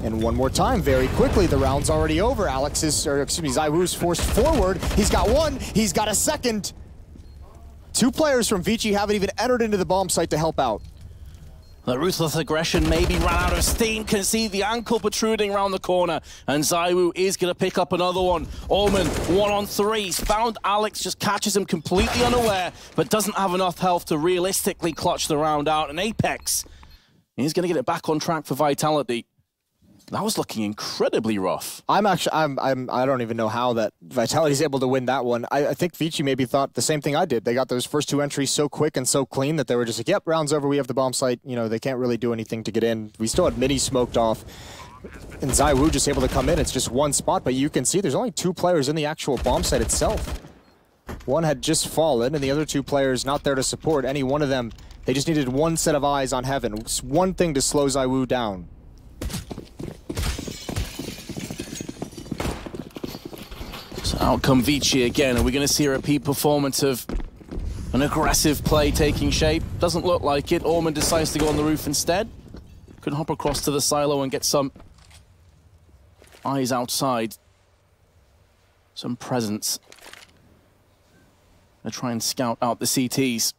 And one more time, very quickly, the round's already over. ZywOo's forced forward. He's got 1, he's got a second. 2 players from ViCi haven't even entered into the bomb site to help out. The ruthless aggression maybe ran out of steam. Can see the ankle protruding around the corner. And ZywOo is going to pick up another one. Allman, 1-on-3. He's found Alex, just catches him completely unaware, but doesn't have enough health to realistically clutch the round out. And Apex, he's going to get it back on track for Vitality. That was looking incredibly rough. I don't even know how that Vitality's able to win that one. I think ViCi maybe thought the same thing I did. They got those first 2 entries so quick and so clean that they were just like, yep, round's over, we have the bomb site. You know, they can't really do anything to get in. We still had Mini smoked off. And ZywOo just able to come in. It's just 1 spot, but you can see there's only 2 players in the actual bomb site itself. One had just fallen, and the other 2 players not there to support. Any one of them, they just needed 1 set of eyes on heaven. It's 1 thing to slow ZywOo down. So out come ViCi again, and we're going to see a repeat performance of An aggressive play taking shape. Doesn't look like it. Orman decides to go on the roof instead. Could hop across to the silo and get some eyes outside. Some presence. They'll try and scout out the CTs.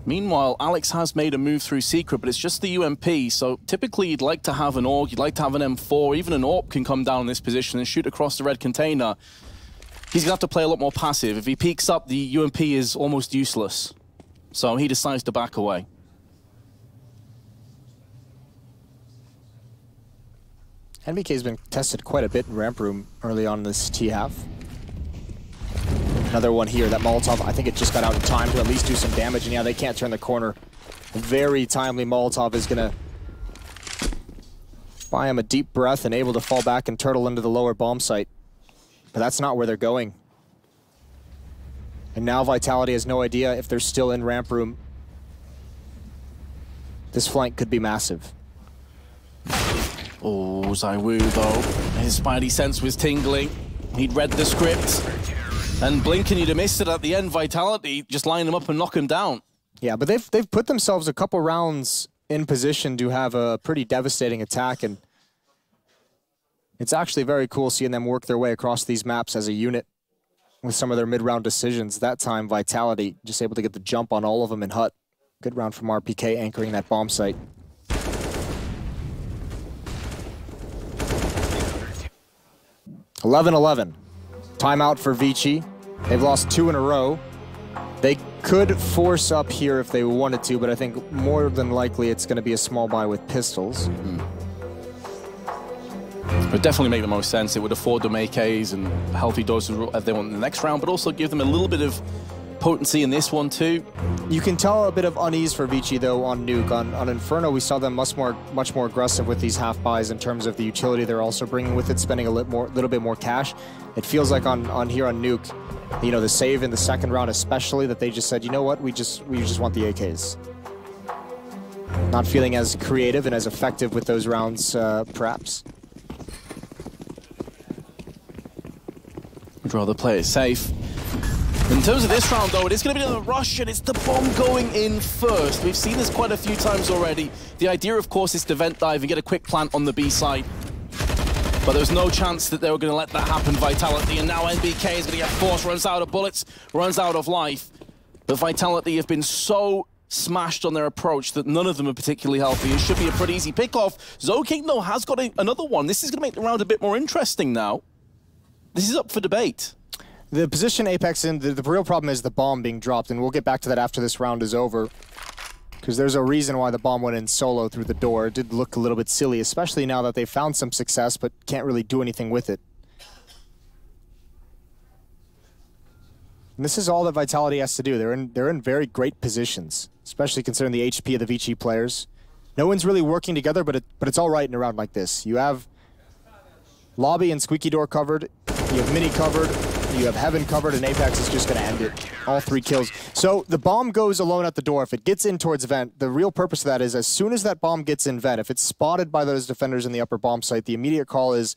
Meanwhile, Alex has made a move through Secret, but it's just the UMP, so typically you'd like to have an AUG, you'd like to have an M4, even an AWP can come down in this position and shoot across the red container. He's going to have to play a lot more passive. If he peeks up, the UMP is almost useless. So he decides to back away. NBK's been tested quite a bit in ramp room early on in this T-half. Another one here, that Molotov, I think it just got out in time to at least do some damage, and yeah, they can't turn the corner. A very timely Molotov is gonna buy him a deep breath and able to fall back and turtle into the lower bomb site. But that's not where they're going. And now Vitality has no idea if they're still in ramp room. This flank could be massive. Oh, ZywOo though, his spidey sense was tingling. He'd read the script. And Blinken, you'd have missed it at the end. Vitality just line him up and knock him down. Yeah, but they've put themselves a couple rounds in position to have a pretty devastating attack, and it's actually very cool seeing them work their way across these maps as a unit with some of their mid-round decisions. That time, Vitality just able to get the jump on all of them in Hut. Good round from RPK anchoring that bomb site. (11-11). Timeout for ViCi. They've lost 2 in a row. They could force up here if they wanted to, but I think more than likely it's going to be a small buy with pistols. It would definitely make the most sense. It would afford them AKs and healthy doses if they want in the next round, but also give them a little bit of potency in this one too. You can tell a bit of unease for ViCi though on Nuke. On Inferno, we saw them much more aggressive with these half buys in terms of the utility they're also bringing with it, spending a little bit more cash. It feels like on here on Nuke, you know, the save in the second round especially, that they just said, you know what, we just want the AKs. Not feeling as creative and as effective with those rounds, perhaps. Would rather play it safe. In terms of this round, though, it is going to be another rush, and it's the bomb going in first. We've seen this quite a few times already. The idea, of course, is to vent dive and get a quick plant on the B side. But there's no chance that they were going to let that happen, Vitality. And now NBK is going to get forced, runs out of bullets, runs out of life. But Vitality have been so smashed on their approach that none of them are particularly healthy. It should be a pretty easy pick-off. ZoKing, though, has got another one. This is going to make the round a bit more interesting now. This is up for debate. The position Apex in, the real problem is the bomb being dropped, and we'll get back to that after this round is over. Because there's a reason why the bomb went in solo through the door. It did look a little bit silly, especially now that they've found some success, but can't really do anything with it. And this is all that Vitality has to do. They're in very great positions, especially considering the HP of the ViCi players. No one's really working together, but it's all right in a round like this. You have Lobby and Squeaky Door covered, you have Mini covered, you have Heaven covered, and Apex is just going to end it. All 3 kills. So the bomb goes alone at the door. If it gets in towards vent, the real purpose of that is as soon as that bomb gets in vent, if it's spotted by those defenders in the upper bomb site, the immediate call is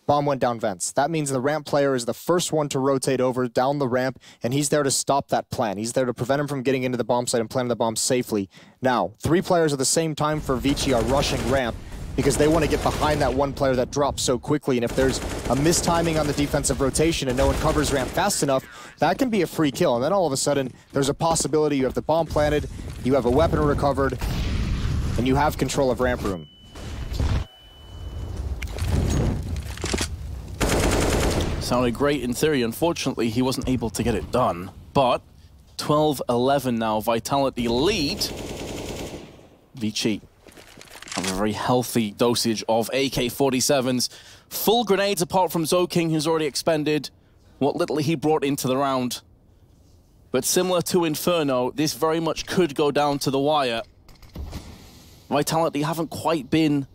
bomb went down vents. That means the ramp player is the first one to rotate over down the ramp, and he's there to stop that plan. He's there to prevent him from getting into the bomb site and planting the bomb safely. Now, 3 players at the same time for ViCi are rushing ramp, because they want to get behind that one player that drops so quickly. And if there's a mistiming on the defensive rotation and no one covers ramp fast enough, that can be a free kill. And then all of a sudden, there's a possibility you have the bomb planted, you have a weapon recovered, and you have control of ramp room. Sounded great in theory. Unfortunately, he wasn't able to get it done. But 12-11 now, Vitality lead. ViCi have a very healthy dosage of AK-47s. Full grenades apart from ZoKing, who's already expended what little he brought into the round. But similar to Inferno, this very much could go down to the wire. Vitality haven't quite been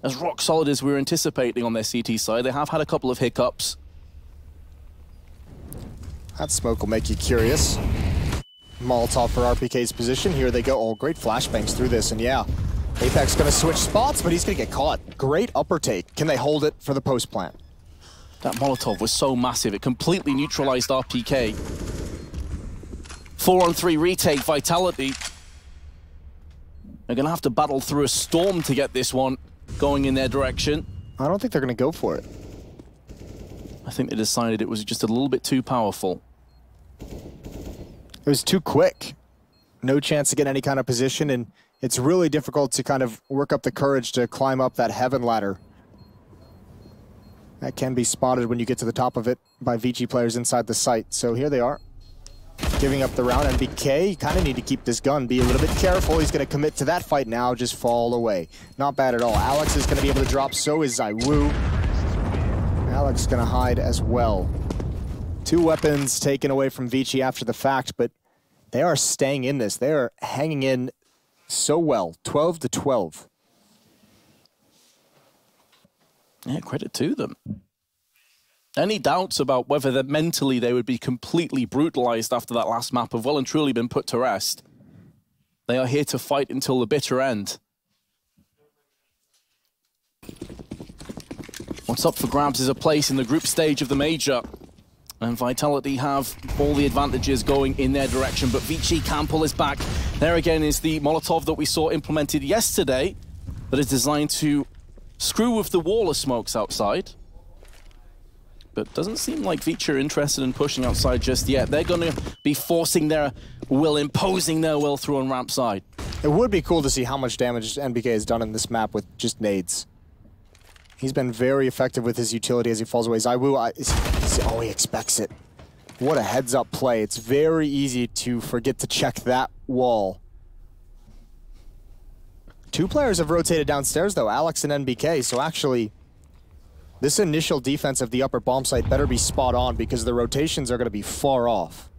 as rock solid as we were anticipating on their CT side. They have had a couple of hiccups. That smoke will make you curious. Molotov for RPK's position. Here they go. Oh, great flashbangs through this, and yeah. Apex gonna switch spots, but he's gonna get caught. Great upper take. Can they hold it for the post plant? That Molotov was so massive, it completely neutralized RPK. 4-on-3 retake. Vitality are going to have to battle through a storm to get this one going in their direction. I don't think they're going to go for it. I think they decided it was just a little bit too powerful. It was too quick. No chance to get any kind of position, and it's really difficult to kind of work up the courage to climb up that heaven ladder. That can be spotted when you get to the top of it by ViCi players inside the site. So here they are, giving up the round. NBK, you kind of need to keep this gun, be a little bit careful. He's going to commit to that fight now, just fall away. Not bad at all. Alex is going to be able to drop, so is ZywOo. Alex is going to hide as well. 2 weapons taken away from ViCi after the fact, but they are staying in this. They are hanging in so well. 12-12. Yeah, credit to them. Any doubts about whether that mentally they would be completely brutalized after that last map have well and truly been put to rest. They are here to fight until the bitter end. What's up for grabs is a place in the group stage of the major. And Vitality have all the advantages going in their direction, but ViCi can pull us back. There again is the Molotov that we saw implemented yesterday that is designed to screw with the wall of smokes outside. But doesn't seem like ViCi are interested in pushing outside just yet. They're going to be forcing their will, imposing their will through on ramp side. It would be cool to see how much damage NBK has done in this map with just nades. He's been very effective with his utility as he falls away. ZywOo, oh, he expects it. What a heads-up play. It's very easy to forget to check that wall. 2 players have rotated downstairs, though, Alex and NBK, so actually, this initial defense of the upper bomb site better be spot on because the rotations are going to be far off.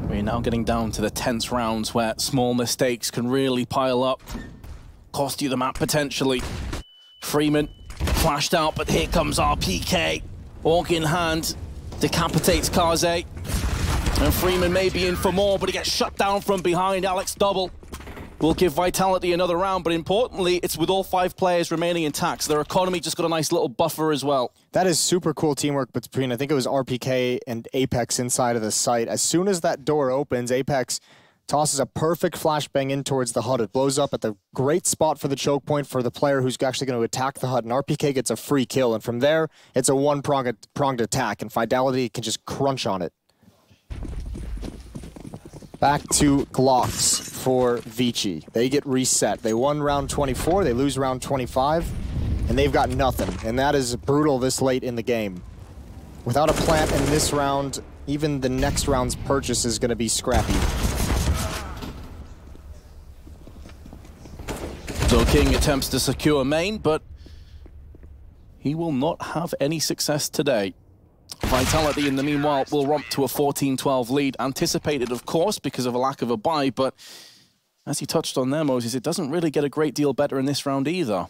We're now getting down to the tense rounds where small mistakes can really pile up, cost you the map potentially. Freeman flashed out, but here comes RPK. Orc in hand, decapitates Kaze. And Freeman may be in for more, but he gets shut down from behind. Alex double will give Vitality another round, but importantly, it's with all 5 players remaining intact. So their economy just got a nice little buffer as well. That is super cool teamwork between, I think it was RPK and Apex inside of the site. As soon as that door opens, Apex tosses a perfect flashbang in towards the HUD. It blows up at the great spot for the choke point for the player who's actually going to attack the HUD, and RPK gets a free kill. And from there, it's a one-pronged attack, and Fidelity can just crunch on it. Back to Glocks for ViCi. They get reset. They won round 24, they lose round 25, and they've got nothing. And that is brutal this late in the game. Without a plant in this round, even the next round's purchase is going to be scrappy. So King attempts to secure main, but he will not have any success today. Vitality, in the meanwhile, will romp to a 14-12 lead. Anticipated, of course, because of a lack of a buy, but as you touched on there, Moses, it doesn't really get a great deal better in this round either.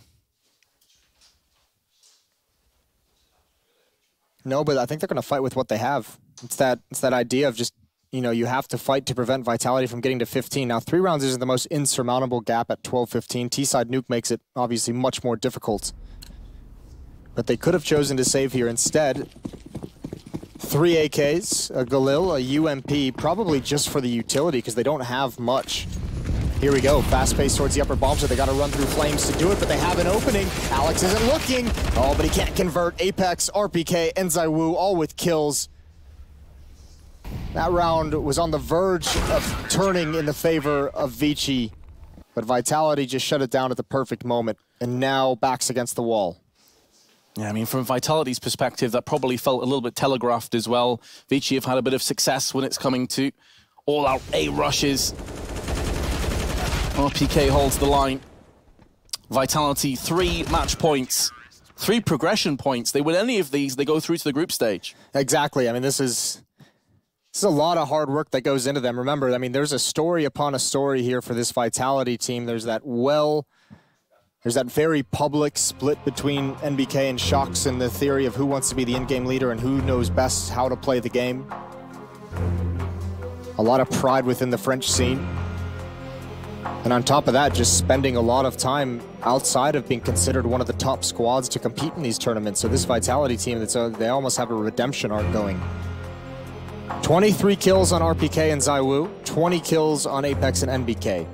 No, but I think they're going to fight with what they have. It's that idea of just, you know, you have to fight to prevent Vitality from getting to 15. Now, 3 rounds isn't the most insurmountable gap at 12-15. T-side Nuke makes it obviously much more difficult. But they could have chosen to save here instead. 3 AKs, a Galil, a UMP, probably just for the utility because they don't have much. Here we go, fast pace towards the upper bomb, so they got to run through flames to do it, but they have an opening. Alex isn't looking. Oh, but he can't convert. Apex, RPK, and ZywOo all with kills. That round was on the verge of turning in the favor of ViCi, but Vitality just shut it down at the perfect moment, and now backs against the wall. Yeah, I mean, from Vitality's perspective, that probably felt a little bit telegraphed as well. ViCi have had a bit of success when it's coming to all-out A rushes. RPK holds the line. Vitality, 3 match points, 3 progression points. They win any of these, they go through to the group stage. Exactly. I mean, this is a lot of hard work that goes into them. Remember, I mean, there's a story upon a story here for this Vitality team. There's that very public split between NBK and Shox and the theory of who wants to be the in-game leader and who knows best how to play the game. A lot of pride within the French scene. And on top of that, just spending a lot of time outside of being considered one of the top squads to compete in these tournaments. So this Vitality team, they almost have a redemption arc going. 23 kills on RPK and ZywOo, 20 kills on Apex and NBK.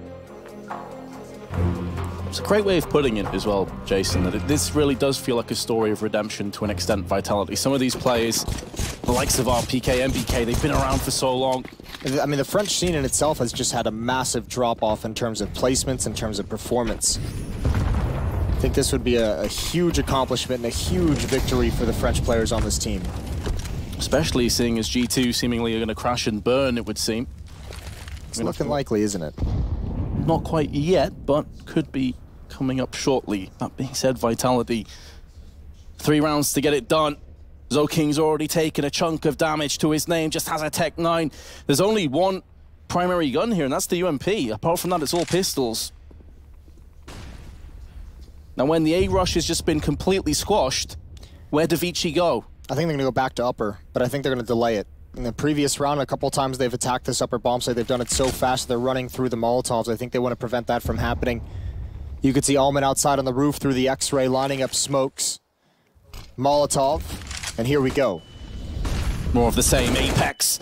It's a great way of putting it as well, Jason, that this really does feel like a story of redemption to an extent, Vitality. Some of these players, the likes of RPK, NBK, they've been around for so long. I mean, the French scene in itself has just had a massive drop-off in terms of placements, in terms of performance. I think this would be a huge accomplishment and a huge victory for the French players on this team. Especially seeing as G2 seemingly are going to crash and burn, it would seem. It's looking likely, isn't it? Not quite yet, but could be coming up shortly. That being said, Vitality, 3 rounds to get it done. Zoking's already taken a chunk of damage to his name, just has a Tech 9. There's only one primary gun here, and that's the UMP. Apart from that, it's all pistols. Now, when the A-Rush has just been completely squashed, where do ViCi go? I think they're going to go back to upper, but I think they're going to delay it. In the previous round, a couple times they've attacked this upper bomb site. They've done it so fast, they're running through the Molotovs. I think they want to prevent that from happening. You could see Alman outside on the roof through the X-ray, lining up smokes. Molotov, and here we go. More of the same, Apex.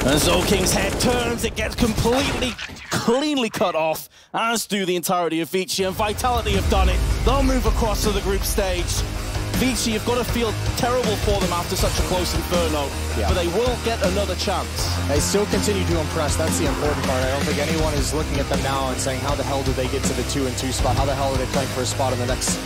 And Zoking's head turns, it gets completely, cleanly cut off, as do the entirety of ViCi, and Vitality have done it. They'll move across to the group stage. ViCi, you've got to feel terrible for them after such a close Inferno, but they will get another chance. They still continue to impress, that's the important part. I don't think anyone is looking at them now and saying, how the hell did they get to the 2-2 spot? How the hell are they playing for a spot in the next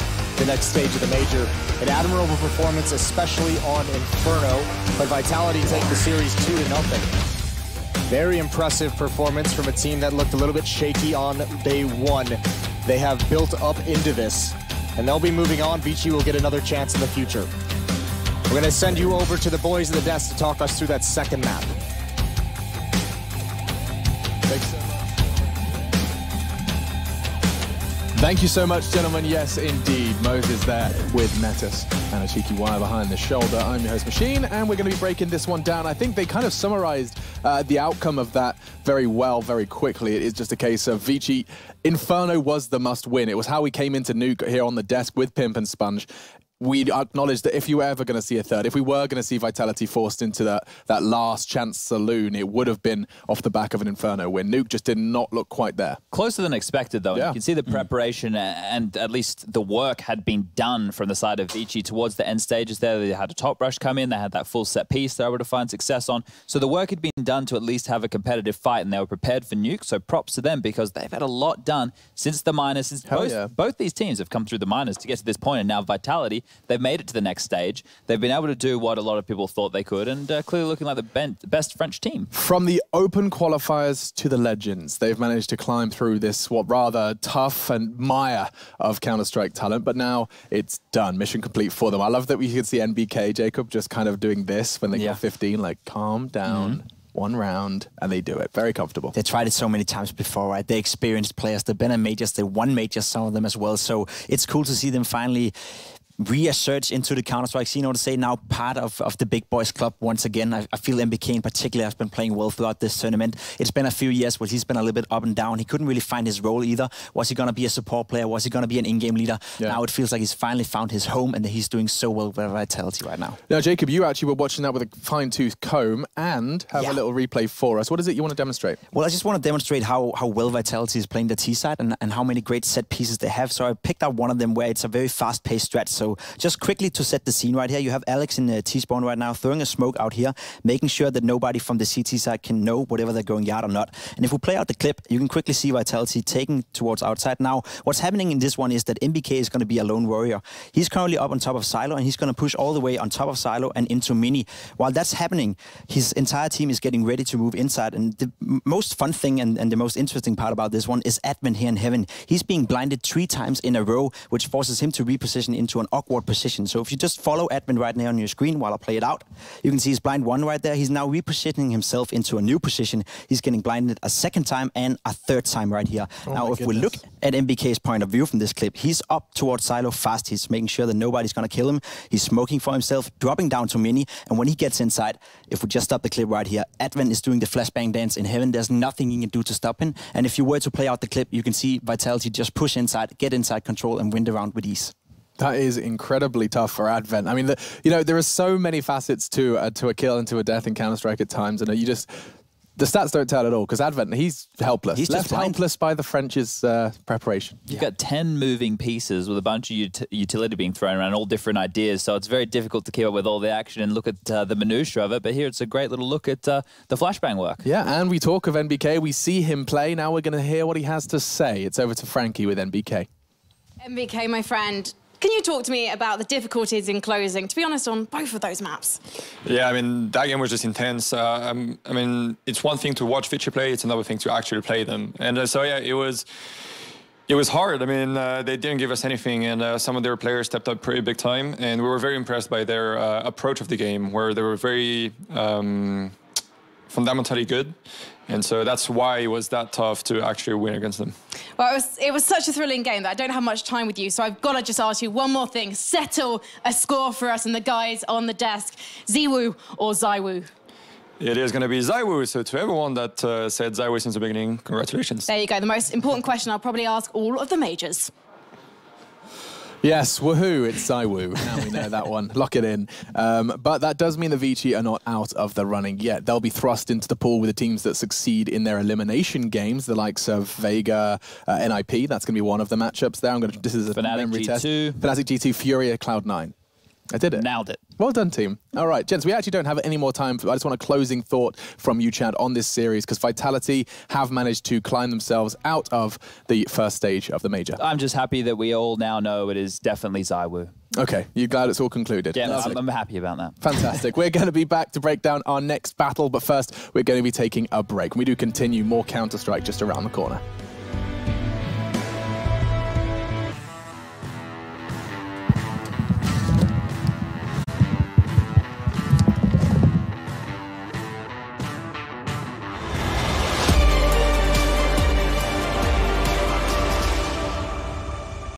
stage of the major? An admirable performance, especially on Inferno, but Vitality take the series 2-0. Very impressive performance from a team that looked a little bit shaky on day 1. They have built up into this, and they'll be moving on. ViCi will get another chance in the future. We're going to send you over to the boys at the desk to talk us through that second map. Thank you so much, gentlemen. Yes, indeed. Moses there with Metis and a cheeky wire behind the shoulder. I'm your host, Machine, and we're going to be breaking this one down. I think they kind of summarized the outcome of that very well, very quickly. It is just a case of ViCi. Inferno was the must-win. It was how we came into Nuke here on the desk with Pimp and Sponge. We acknowledge that if you were ever going to see a third, if we were going to see Vitality forced into that last chance saloon, it would have been off the back of an Inferno win. Nuke just did not look quite there. Closer than expected, though. Yeah. You can see the preparation and at least the work had been done from the side of ViCi towards the end stages there. They had a top rush come in. They had that full set piece they were able to find success on. So the work had been done to at least have a competitive fight, and they were prepared for Nuke. So props to them, because they've had a lot done since the minors. Since both these teams have come through the minors to get to this point, and now Vitality, they've made it to the next stage. They've been able to do what a lot of people thought they could, and clearly looking like the best French team. From the open qualifiers to the legends, they've managed to climb through this rather tough and mire of Counter-Strike talent, but now it's done. Mission complete for them. I love that we could see NBK, Jacob, just kind of doing this when they got 15, like, calm down. One round, and they do it. Very comfortable. They tried it so many times before, right? They experienced players. They've been in majors. They won majors, some of them as well. So it's cool to see them finally resurge into the Counter-Strike scene, I would say, now part of the big boys club once again. I feel NBK in particular has been playing well throughout this tournament. It's been a few years where he's been a little bit up and down. He couldn't really find his role either. Was he going to be a support player? Was he going to be an in-game leader? Yeah. Now it feels like he's finally found his home, and that he's doing so well with Vitality right now. Now, Jacob, you actually were watching that with a fine-tooth comb and have a little replay for us. What is it you want to demonstrate? Well, I just want to demonstrate how well Vitality is playing the T-side and how many great set pieces they have. So I picked out one of them where it's a very fast-paced stretch. So just quickly to set the scene right here, you have Alex in T-spawn right now throwing a smoke out here, making sure that nobody from the CT side can know whatever they're going yard or not. And if we play out the clip, you can quickly see Vitality taking towards outside. Now, what's happening in this one is that NBK is going to be a lone warrior. He's currently up on top of Silo, and he's going to push all the way on top of Silo and into Mini. While that's happening, his entire team is getting ready to move inside. And the most fun thing and the most interesting part about this one is Admin here in Heaven. He's being blinded 3 times in a row, which forces him to reposition into an awkward position. So if you just follow Advent right now on your screen while I play it out, you can see he's blind 1 right there. He's now repositioning himself into a new position. He's getting blinded a 2nd time and a 3rd time right here. Now, if we look at MBK's point of view from this clip, he's up towards Silo fast. He's making sure that nobody's going to kill him. He's smoking for himself, dropping down to Mini. And when he gets inside, if we just stop the clip right here, Advent is doing the flashbang dance in heaven. There's nothing you can do to stop him. And if you were to play out the clip, you can see Vitality just push inside, get inside control, and win the round with ease. That is incredibly tough for Advent. I mean, there are so many facets to a kill and to a death in Counter-Strike at times, and the stats don't tell at all, because Advent, he's helpless. He's left helpless by the French's preparation. You've got 10 moving pieces with a bunch of utility being thrown around, all different ideas, so it's very difficult to keep up with all the action and look at the minutiae of it, but here it's a great little look at the flashbang work. Yeah, and we talk of NBK, we see him play, now we're going to hear what he has to say. It's over to Frankie with NBK. NBK, my friend, can you talk to me about the difficulties in closing, to be honest, on both of those maps? Yeah, I mean, that game was just intense. I mean, it's one thing to watch ViCi play, it's another thing to actually play them. And so, yeah, it was hard. I mean, they didn't give us anything, and some of their players stepped up pretty big time, and we were very impressed by their approach of the game, where they were very fundamentally good. And so that's why it was that tough to actually win against them. Well, it was such a thrilling game that I don't have much time with you, so I've got to just ask you one more thing. Settle a score for us and the guys on the desk. Ziwu or Zaiwu? It is going to be Zaiwu, so to everyone that said Zaiwu since the beginning, congratulations. There you go, the most important question I'll probably ask all of the majors. Yes, woohoo, it's Zaiwu. Now we know that one. Lock it in. But that does mean the ViCi are not out of the running yet. They'll be thrust into the pool with the teams that succeed in their elimination games, the likes of Vega, NIP. That's going to be one of the matchups there. This is a memory test. Fnatic G2, Furia, Cloud9. I did it. Nailed it. Well done, team. All right, gents, we actually don't have any more time. I just want a closing thought from you, Chad, on this series, because Vitality have managed to climb themselves out of the first stage of the major. I'm just happy that we all now know it is definitely Zaiwu. Okay, you glad it's all concluded? Yeah, I'm happy about that. Fantastic. We're going to be back to break down our next battle, but first, we're going to be taking a break. We do continue more Counter-Strike just around the corner.